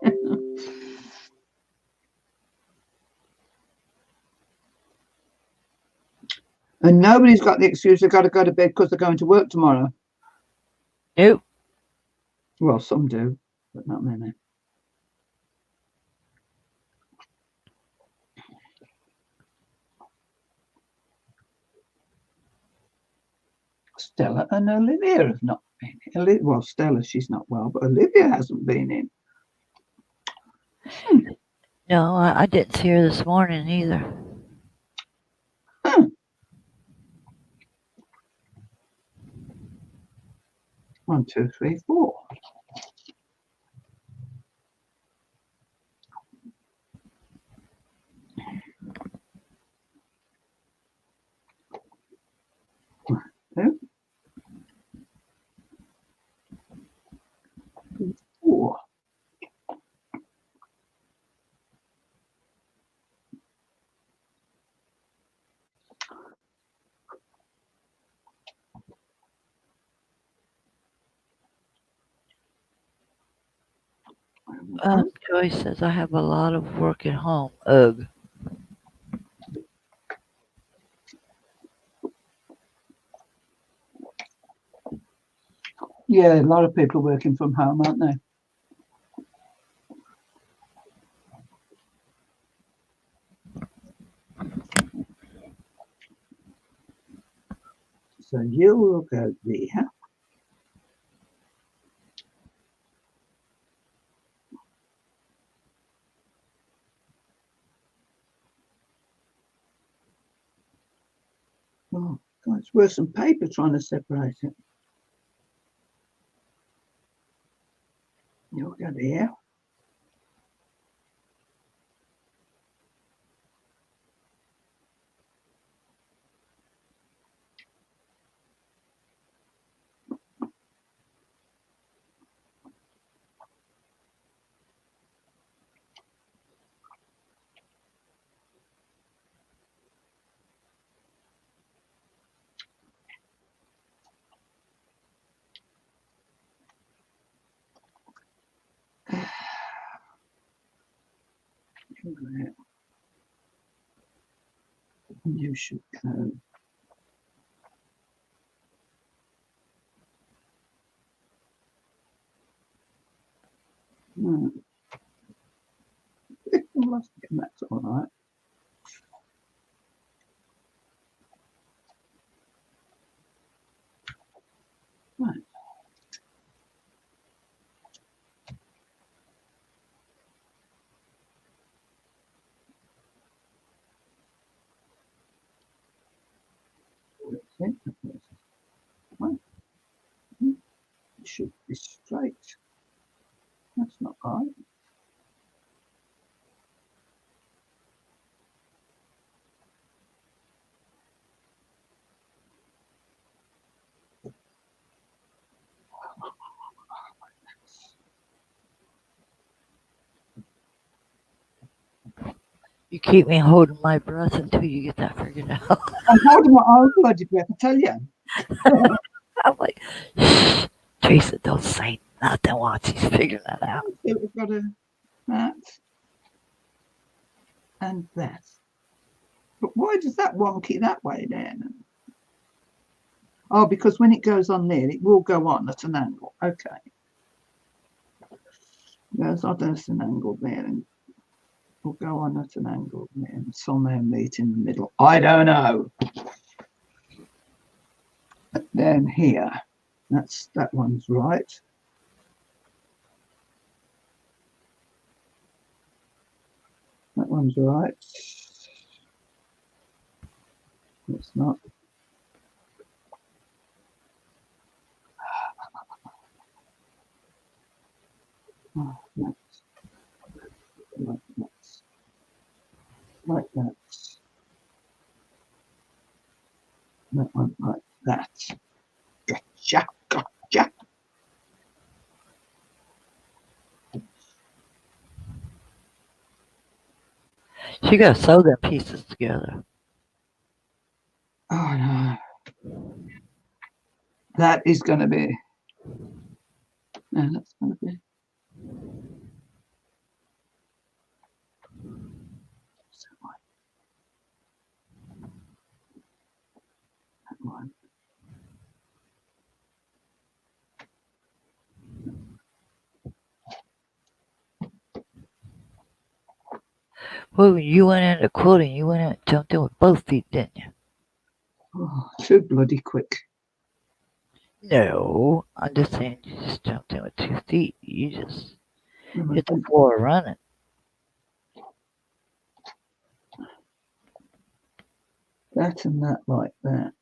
And nobody's got the excuse they've got to go to bed because they're going to work tomorrow. Nope. Well, some do, but not many. Stella and Olivia have not been in. Well, Stella, she's not well, but Olivia hasn't been in. No, I didn't see her this morning either. 1, 2, 3, 4. Two, 4. Joy says I have a lot of work at home. Ugh. Yeah, a lot of people are working from home, aren't they? So you will go there. Oh, God, it's worse than paper trying to separate it. You'll go there. You should go. That's all right. Right. It should be straight. That's not right. You keep me holding my breath until you get that figured out. I'm holding my own bloody breath, I tell you. I'm like, shh, Teresa, don't say nothing while she's figuring that out. So we've got that and that. But why does that wonky that way then? Oh, because when it goes on there, it will go on at an angle. Okay. Goes on at an angle there and will go on at an angle there and somewhere meet in the middle. I don't know. But then here, that one's right. That one's right. It's not. Oh, that's like that. Like that. That one like that. Gotcha. Gotcha. You gotta sew them pieces together. Oh no. That is going to be. No, that's going to be. That one. Well, when you went into quilting, you went in and jumped in with both feet, didn't you? Oh, too bloody quick. No, I'm just saying you just jumped in with 2 feet. You just No, hit the floor running. that and that like that.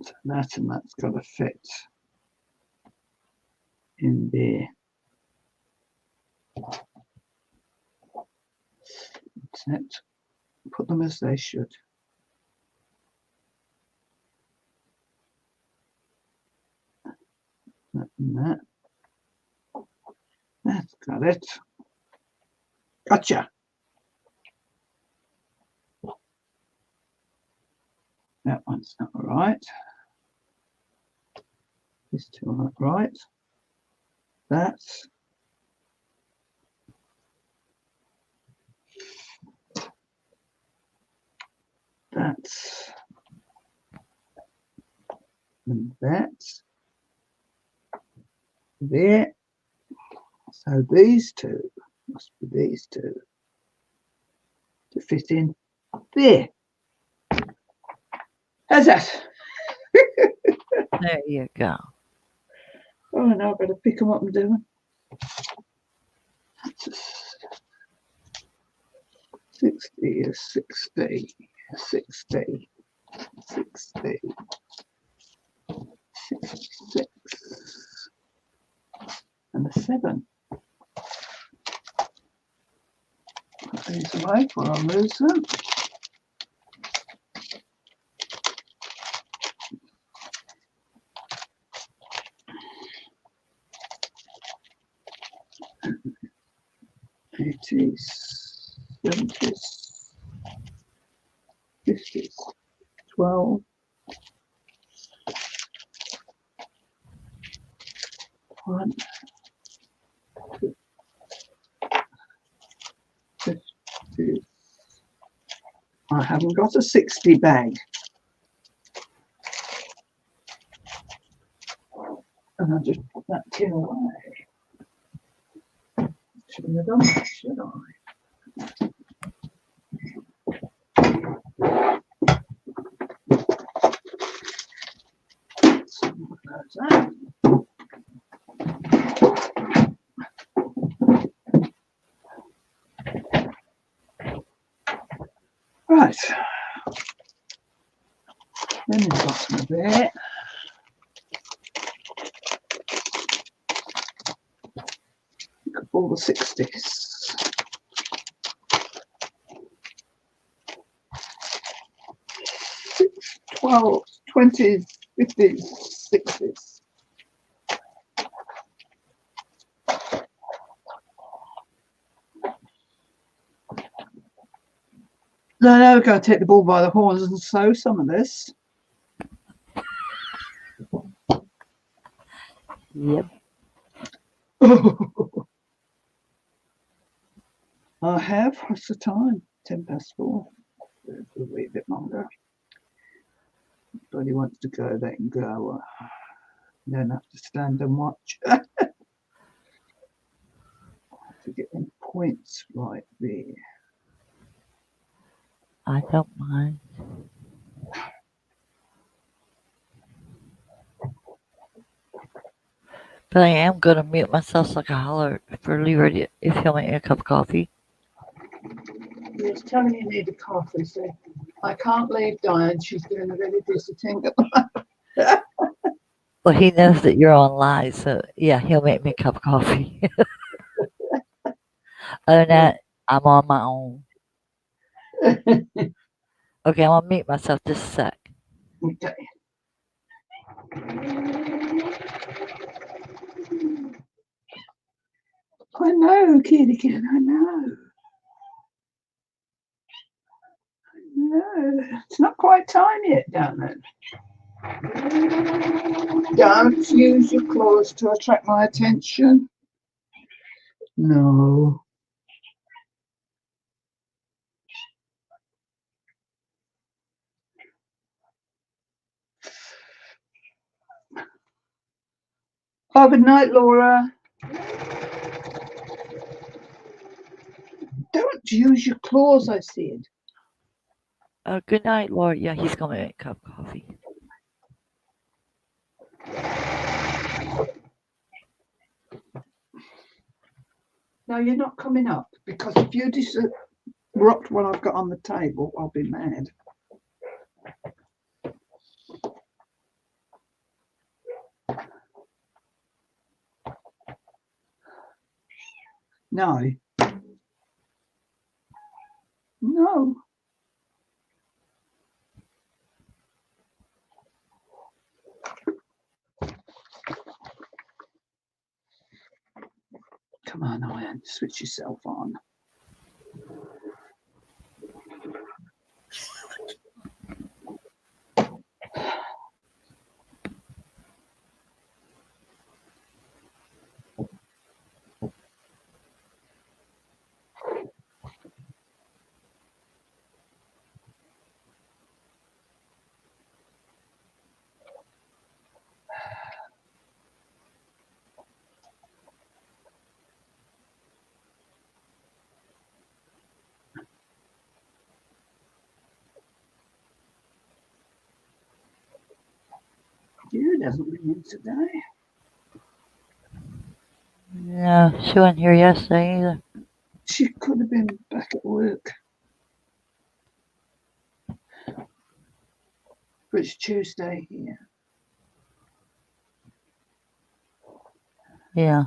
So that and that's got to fit in there. That's it. Put them as they should. That and that. That's got it. Gotcha. That one's not right. These two are not right. That's. That's. And that's. There. So these two must be these two to fit in there. How's that? There you go. Oh, now I've got to pick them up and do them. 60 is 60, 60, 60, 66, and a 7. Put these away before I lose them. Eighties, 70s, 50s, 12, 1, 2, 50s. I haven't got a 60 bag. And I just put that tin away. Shouldn't have done that, should I? So what goes that? Right. Then the bottom of it. Look at all the 60s. 12s, 20s, 50s, 60s. No, no, we've got to take the bull by the horns and sew some of this. Yep. I have. What's the time? 4:10. A wee bit longer. Everybody wants to go, they can go. You don't have to stand and watch. To get them points right there. I don't mind. But I am going to mute myself so I can holler for Lee if he'll make me a cup of coffee. He's telling you need a coffee, so I can't leave Diane. She's doing a really busy thing. Well, he knows that you're on live, so yeah, he'll make me a cup of coffee. Other than that, I'm on my own. Okay, I'm going to mute myself just a sec. Okay. I know, kitty cat, I know. No, it's not quite time yet, damn it. Don't use your claws to attract my attention. No. Oh, good night, Laura. Don't use your claws, I said. Good night, Laura. Yeah, he's going to make a cup of coffee. No, you're not coming up, because if you disrupt what I've got on the table, I'll be mad. No. No. Come on, Ian, switch yourself on. Jude hasn't been in today. No, she wasn't here yesterday either. She could have been back at work. But it's Tuesday here. Yeah.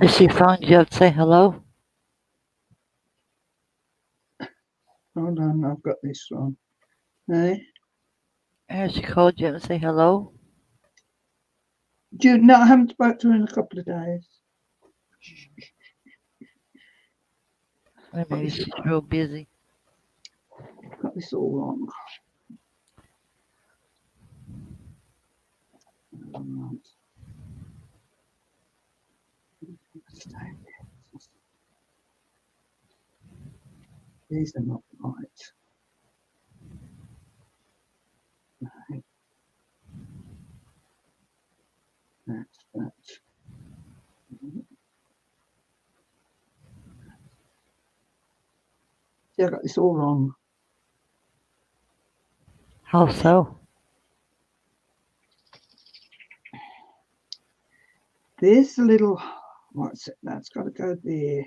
Has she phoned you up to say hello? Hold on, I've got this one. Hey? Has she called you up and say hello? Jude, no, I haven't spoken to her in a couple of days. Or maybe she's real busy. Got this all wrong. These are not right. Right. That's that. See, I got this all wrong. How so? There's a little What's it? That's got to go there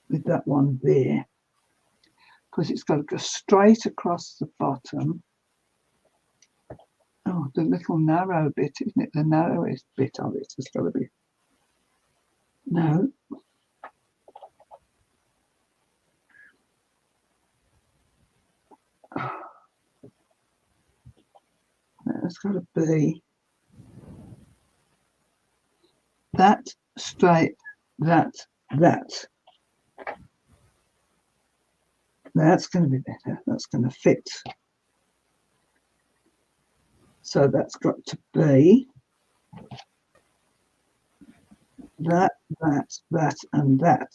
with that one there, because it's got to go straight across the bottom. Oh, the little narrow bit, isn't it? The narrowest bit of it has got to be. No. It's got to be that straight, that. That's going to be better. That's going to fit. So that's got to be that, and that.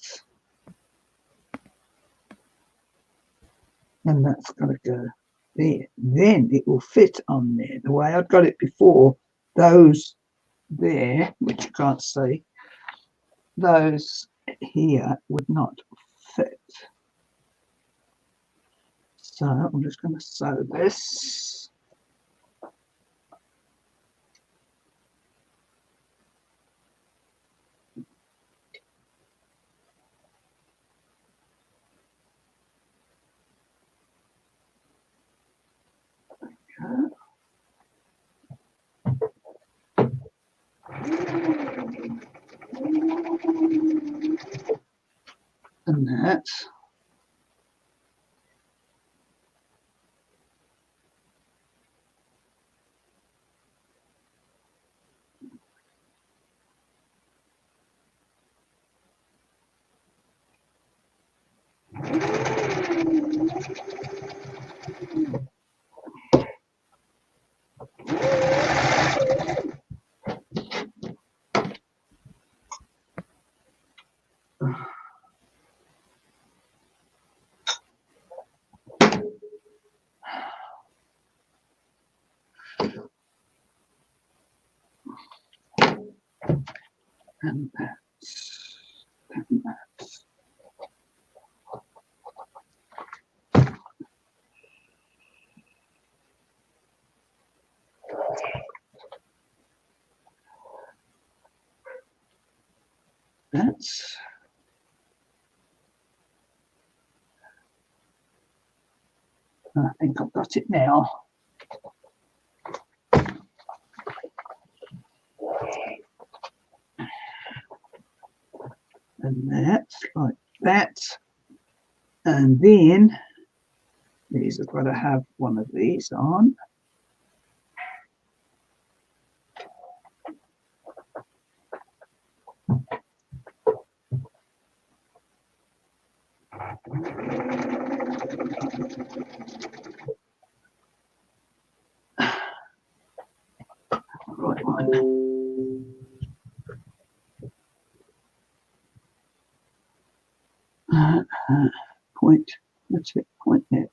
And that's got to go there. Then it will fit on there. The way I've got it before, those there, which you can't see, those here would not fit. So I'm just going to sew this. And that. And that's. And that's. That's. I think I've got it now. And that's like that. And then these have got to have one of these on. Right one. Point. That's it. Point there.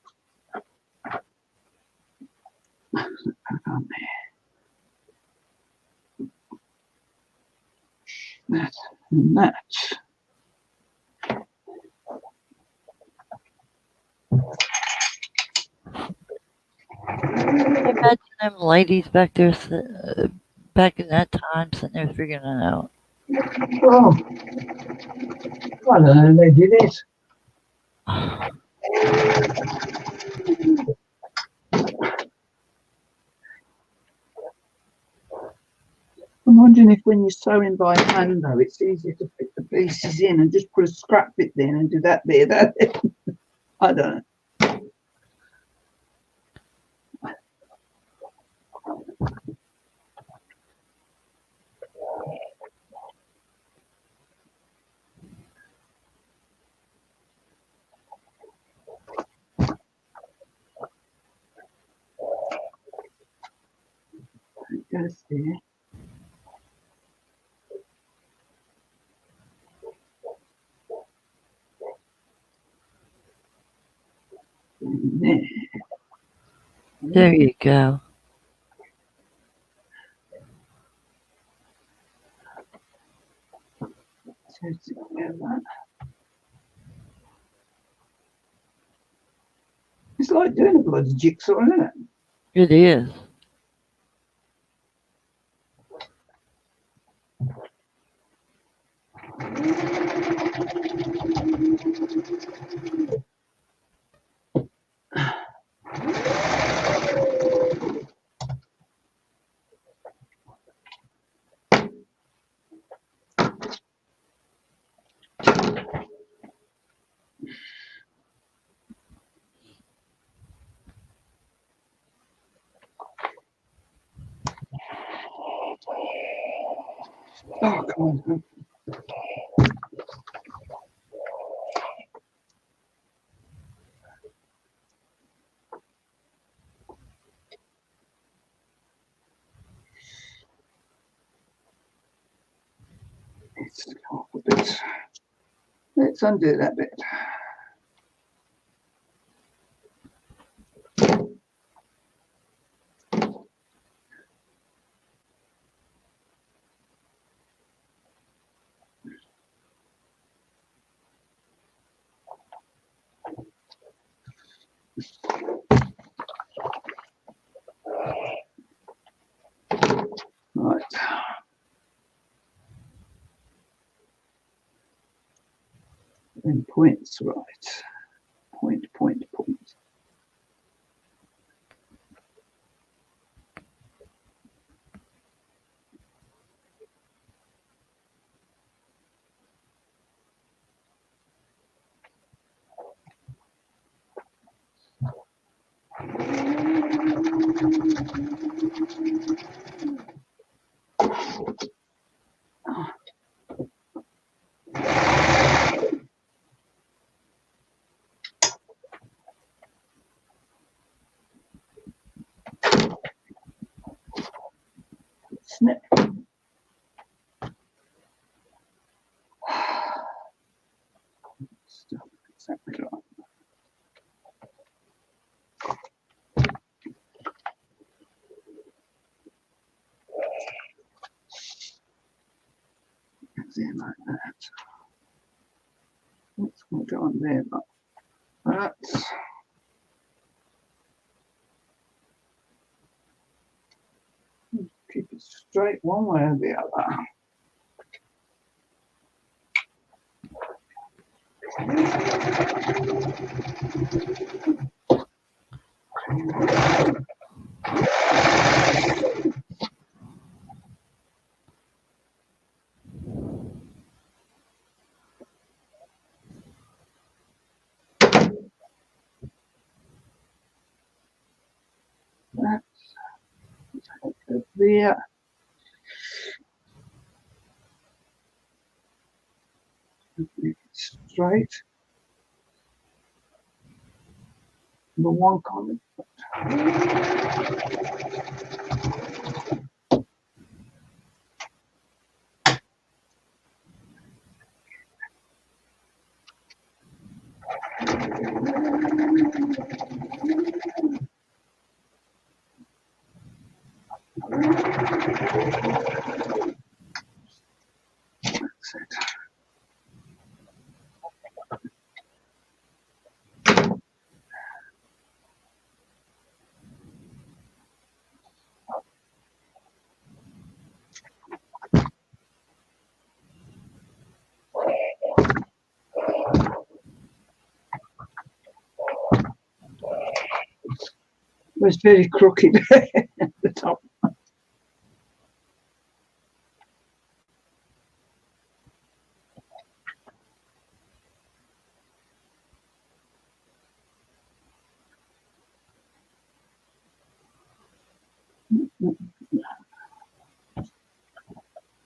Back on there. That and that. Imagine them ladies back there, back in that time, sitting there figuring it out. Oh, I don't know. They did it. I'm wondering if when you're sewing by hand, though, it's easier to fit the pieces in and just put a scrap bit there and do that there, that there. I don't know. It goes there. And there. There you go. So together. It's like doing a bloody jigsaw, isn't it? It is. Oh, come on. Let's go off a bit. Let's undo that bit. Right. And points, right. Point, point, point. Snip. Stuff exactly right. In like that. Let's go on there, but that's keep it straight one way or the other. That's there. Make it straight. The one comment. That's it. It was very crooked at the top.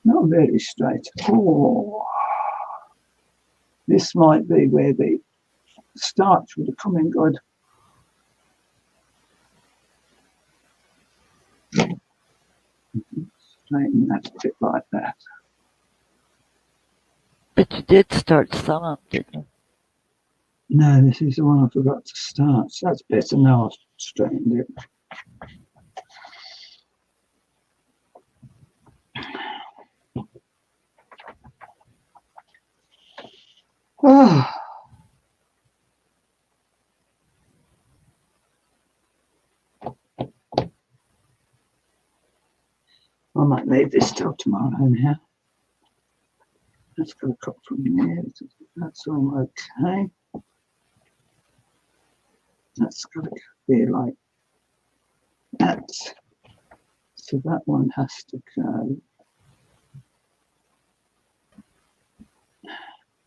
Not very straight. Oh, this might be where the starch would have come in good. Straighten that a bit like that. But you did start some up, didn't you? No, this is the one I forgot to start. So that's better now I've straightened it. Oh. I might leave this till tomorrow now. Let's go cut from there. That's all okay. That's got to be like that. So that one has to go.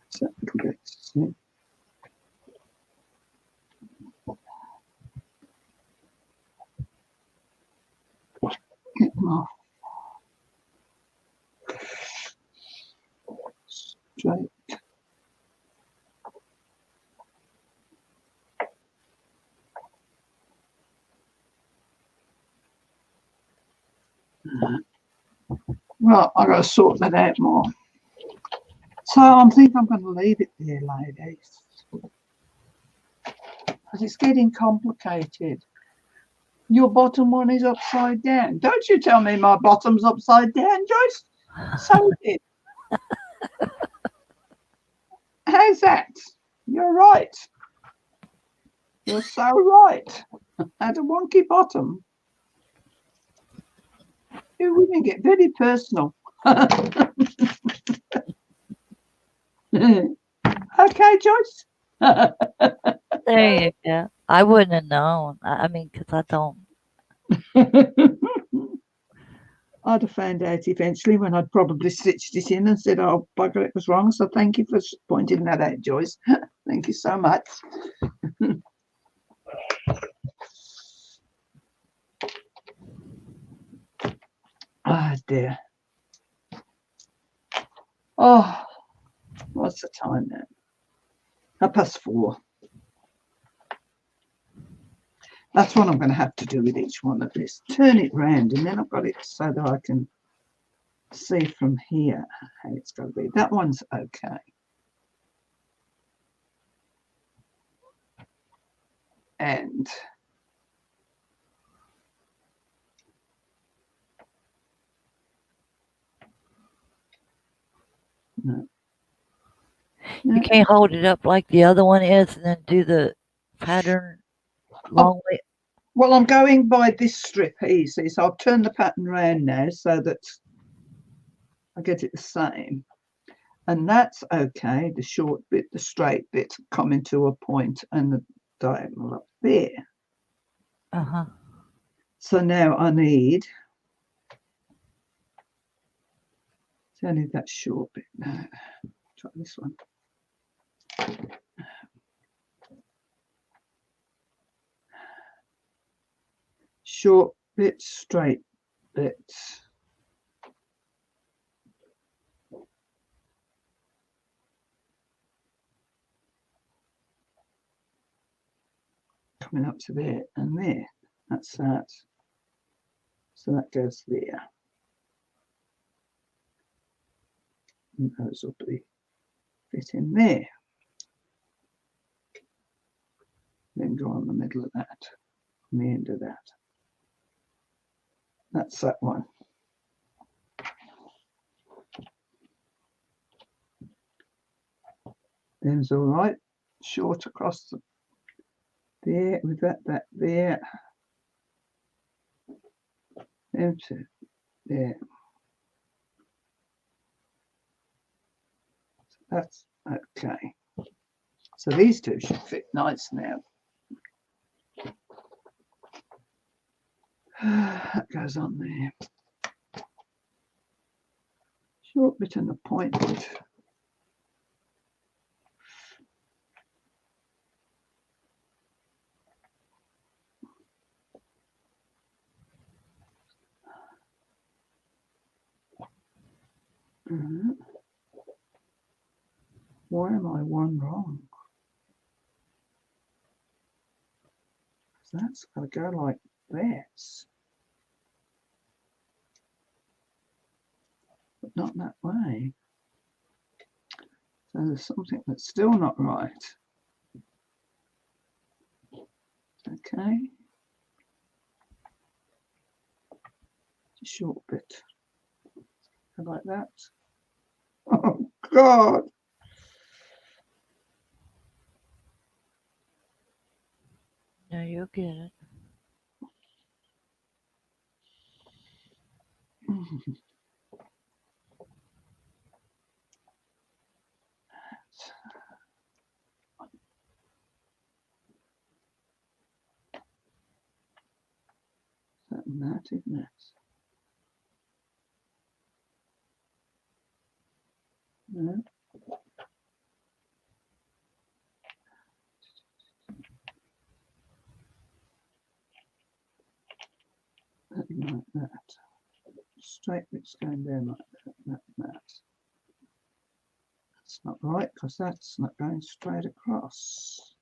So that little bit. See? Get them off. Well, I've got to sort that out more. So I think I'm going to leave it there, ladies, because it's getting complicated. Your bottom one is upside down. Don't you tell me my bottom's upside down, Joyce. So it is. How's that? You're right. You're so right. Had a wonky bottom. Women get very personal. Okay, Joyce. There you go. I wouldn't have known. I mean, because I don't. I'd have found out eventually when I'd probably stitched it in and said, oh, bugger, it was wrong. So thank you for pointing that out, Joyce. Thank you so much. Ah, dear. Oh, what's the time now? 4:30. That's what I'm going to have to do with each one of this. Turn it round, and then I've got it so that I can see from here how it's going to be. That one's okay. And no. You can't hold it up like the other one is and then do the pattern long way. Well, I'm going by this strip here, see, so I've turned the pattern around now so that I get it the same. And that's okay, the short bit, the straight bit coming to a point and the diagonal up there. Uh-huh. So now I need, so I need that short bit. No, try this one. Short bit, straight bit. Coming up to there and there. That's that. So that goes there. And those will be fit in there. Then go on the middle of that, on the end of that. That's that one. Them's all right. Short across the, there with that there. Them two there. So that's okay. So these two should fit nice now. That goes on there. Short bit and the point bit. Why am I one wrong? That's got to go like this, but not that way. So there's something that's still not right. Okay. A short bit. How like that? Oh, God. No, you'll get it. That, isn't it? No. Like that. Straight bits going down like that. That's not right because that's not going straight across.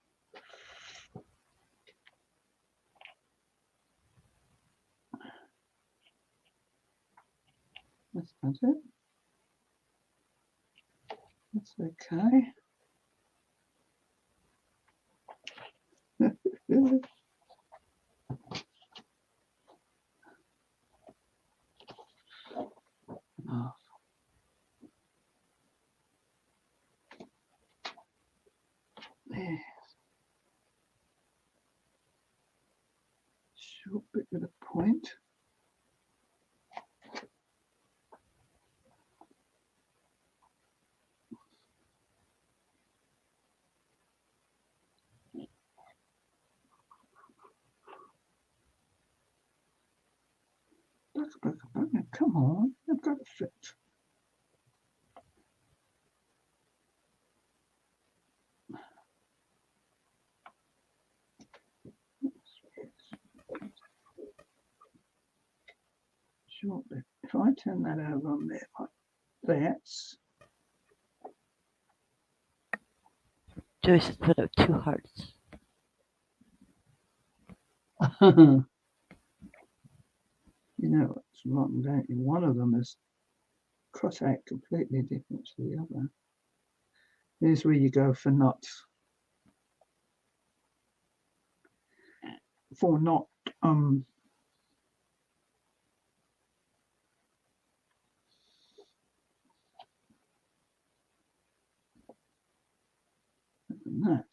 That's it. That's okay. Oh. There. Short bit with a point. Come on, I've got to fit. Short bit. If I turn that over on there like that. Joyce has put up 2 hearts. You know what's wrong, don't you? One of them is cut out completely different to the other. Here's where you go for not that.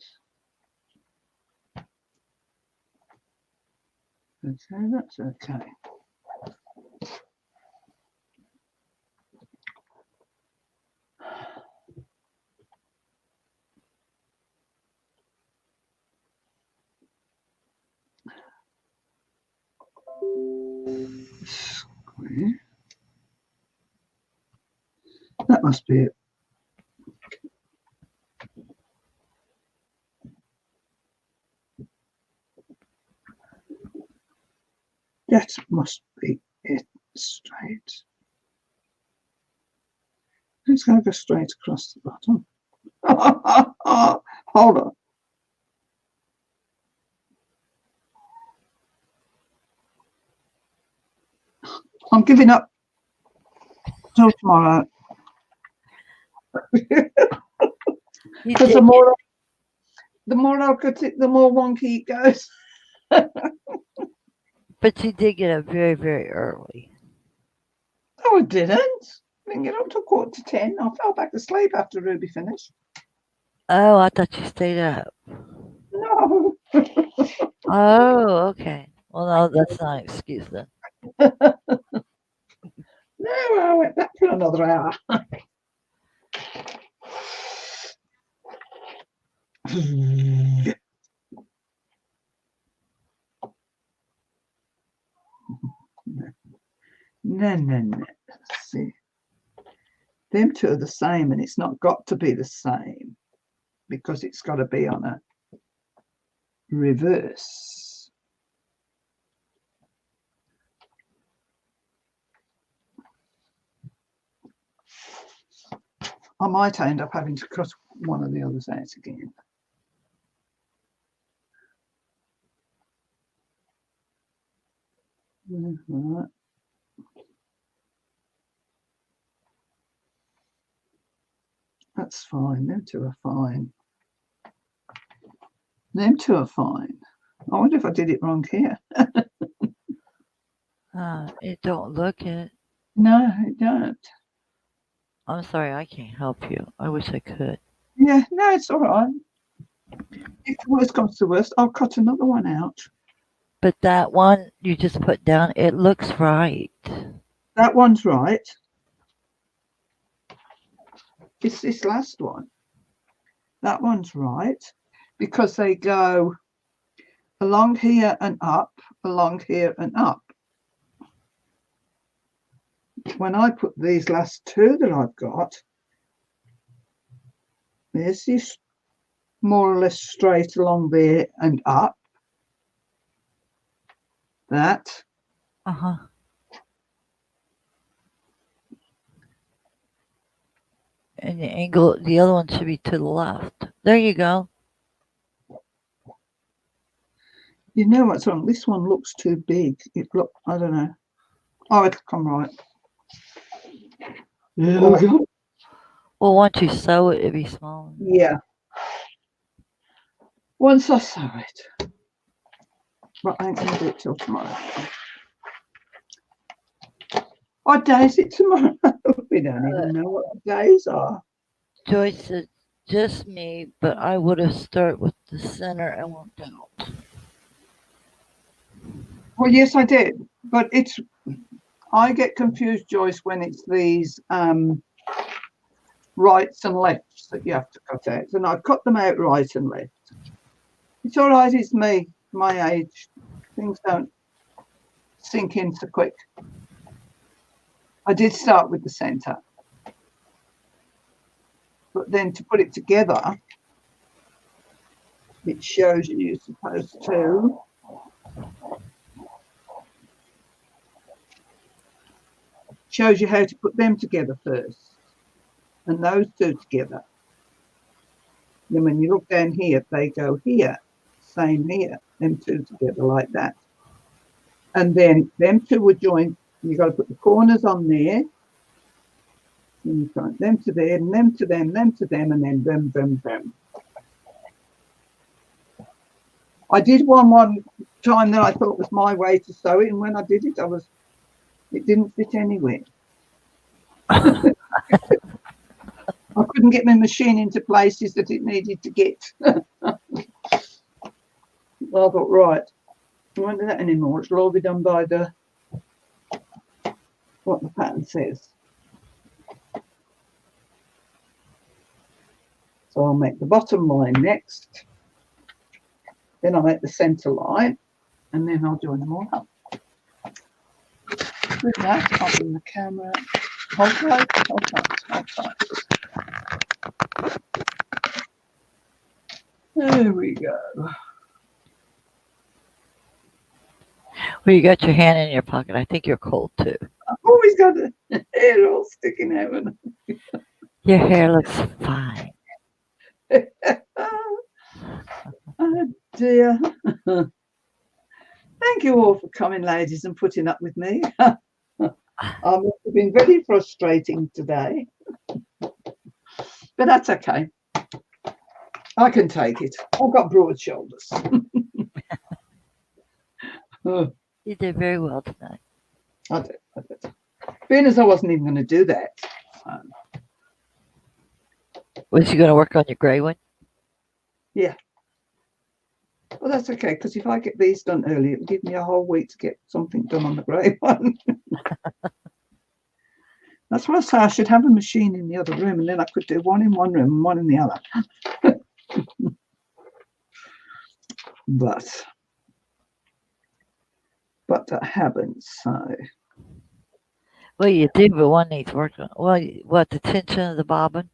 Okay, that's okay. Square. That must be it. That must be it. Straight. It's going to go straight across the bottom. Hold on. I'm giving up till tomorrow. Because the more I cut it, the more wonky it goes. But you did get up very, very early. No, I didn't. I didn't get up till 9:45. I fell back asleep after Ruby finished. Oh, I thought you stayed up. No. Oh, okay. Well, no, that's not an excuse then. No, I went back for another hour. No. Let's see. Them two are the same, and it's not got to be the same because it's got to be on a reverse. I might end up having to cut one of the others out again. Right. That's fine. Them two are fine. Them two are fine. I wonder if I did it wrong here. It don't look it. No, it don't. I'm sorry, I can't help you. I wish I could. Yeah, no, it's all right. If the worst comes to worst, I'll cut another one out. But that one you just put down, it looks right. That one's right. It's this last one. That one's right because they go along here and up, along here and up. When I put these last two that I've got, there's this more or less straight along there and up. That. Uh-huh. And the angle, the other one should be to the left. There you go. You know what's wrong? This one looks too big. I don't know. Oh, it'll come right. There Well, we go. well, once you sew it, it'd be small. Yeah. Once I sew it. But I ain't going to do it till tomorrow. What day is it tomorrow? We don't Uh, even know what the days are. Joyce said, just me, but I would have started with the center and worked out. Well, yes, I did. But I get confused, Joyce, when it's these rights and lefts that you have to cut out. And I cut them out right and left. It's all right, it's me, my age. Things don't sink in so quick. I did start with the centre. But then to put it together, it shows you're supposed to shows you how to put them together first. And those two together. Then when you look down here, they go here. Same here. Them two together like that. And then them two were joined. You've got to put the corners on there. And you join them to there, and them to them, them to them, and then them, them, them. I did one time that I thought was my way to sew it, and when I did it, it didn't fit anywhere. I couldn't get my machine into places that it needed to get. I thought, right, I won't do that anymore. It'll all be done by what the pattern says. So I'll make the bottom line next. Then I'll make the centre line, and then I'll join them all up. With that, I'll bring the camera. Hold tight, hold tight, hold tight. There we go. Well, you got your hand in your pocket. I think you're cold too. I've always got the hair all sticking out. Your hair looks fine. Oh dear. Thank you all for coming, ladies, and putting up with me. It's been very frustrating today. But that's okay. I can take it. I've got broad shoulders. You did very well tonight. I did. Being as I wasn't even going to do that. Was you going to work on your grey one? Yeah. Well, that's okay, because if I get these done early, it'll give me a whole week to get something done on the grey one. That's why I say I should have a machine in the other room, and then I could do one in one room and one in the other. But I haven't, so. Well, you did, but one needs work on. Well, what, the tension of the bobbin?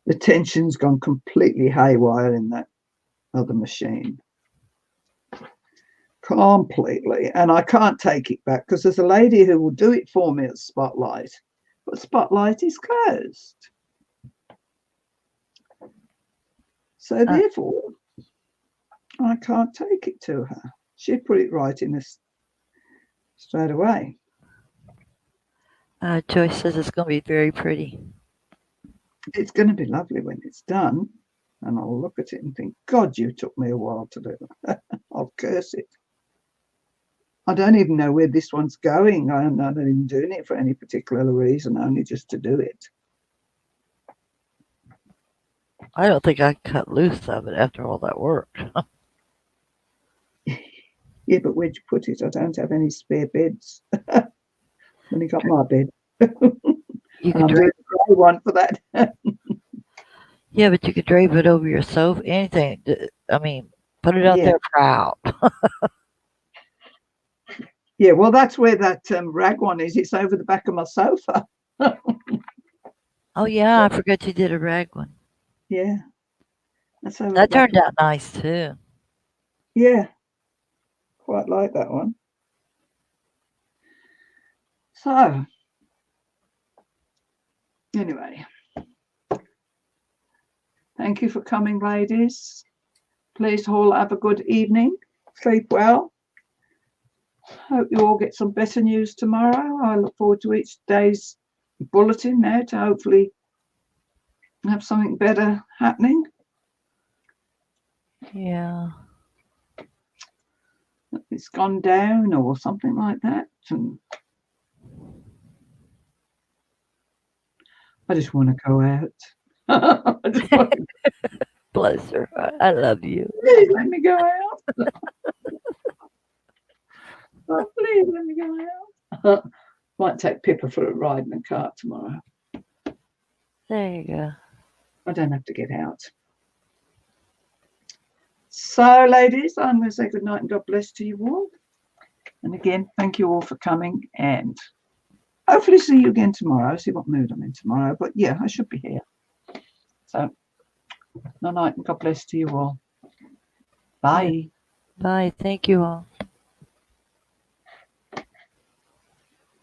The tension's gone completely haywire in that other machine. Completely. And I can't take it back because there's a lady who will do it for me at Spotlight, but Spotlight is closed. So therefore, I can't take it to her. She put it right in this straight away. Joyce says it's going to be very pretty. It's going to be lovely when it's done. And I'll look at it and think, God, you took me a while to do it. I'll curse it. I don't even know where this one's going. I'm not even doing it for any particular reason, only just to do it. I don't think I cut loose of it after all that work. Yeah, but where'd you put it? I don't have any spare beds. Only got my bed. You And I'm could doing a grey one for that. yeah, but you could drape it over your sofa. Anything. I mean, put it out Yeah. there proud. Yeah, well, that's where that rag one is. It's over the back of my sofa. Oh yeah, I forgot you did a rag one. Yeah. That's over That the back turned out nice too. Yeah. Quite like that one. So, anyway. Thank you for coming, ladies. Please all have a good evening. Sleep well. Hope you all get some better news tomorrow. I look forward to each day's bulletin now to hopefully have something better happening. Yeah. It's gone down or something like that. And I just want to go out. I just want to, Bless her. I love you. please let me go out. Oh, please let me go out. Might take Pippa for a ride in the car tomorrow. There you go. I don't have to get out. So, ladies, I'm going to say good night and God bless to you all. And again, thank you all for coming, and hopefully see you again tomorrow. See what mood I'm in tomorrow. But yeah, I should be here. So, good night and God bless to you all. Bye. Bye. Thank you all.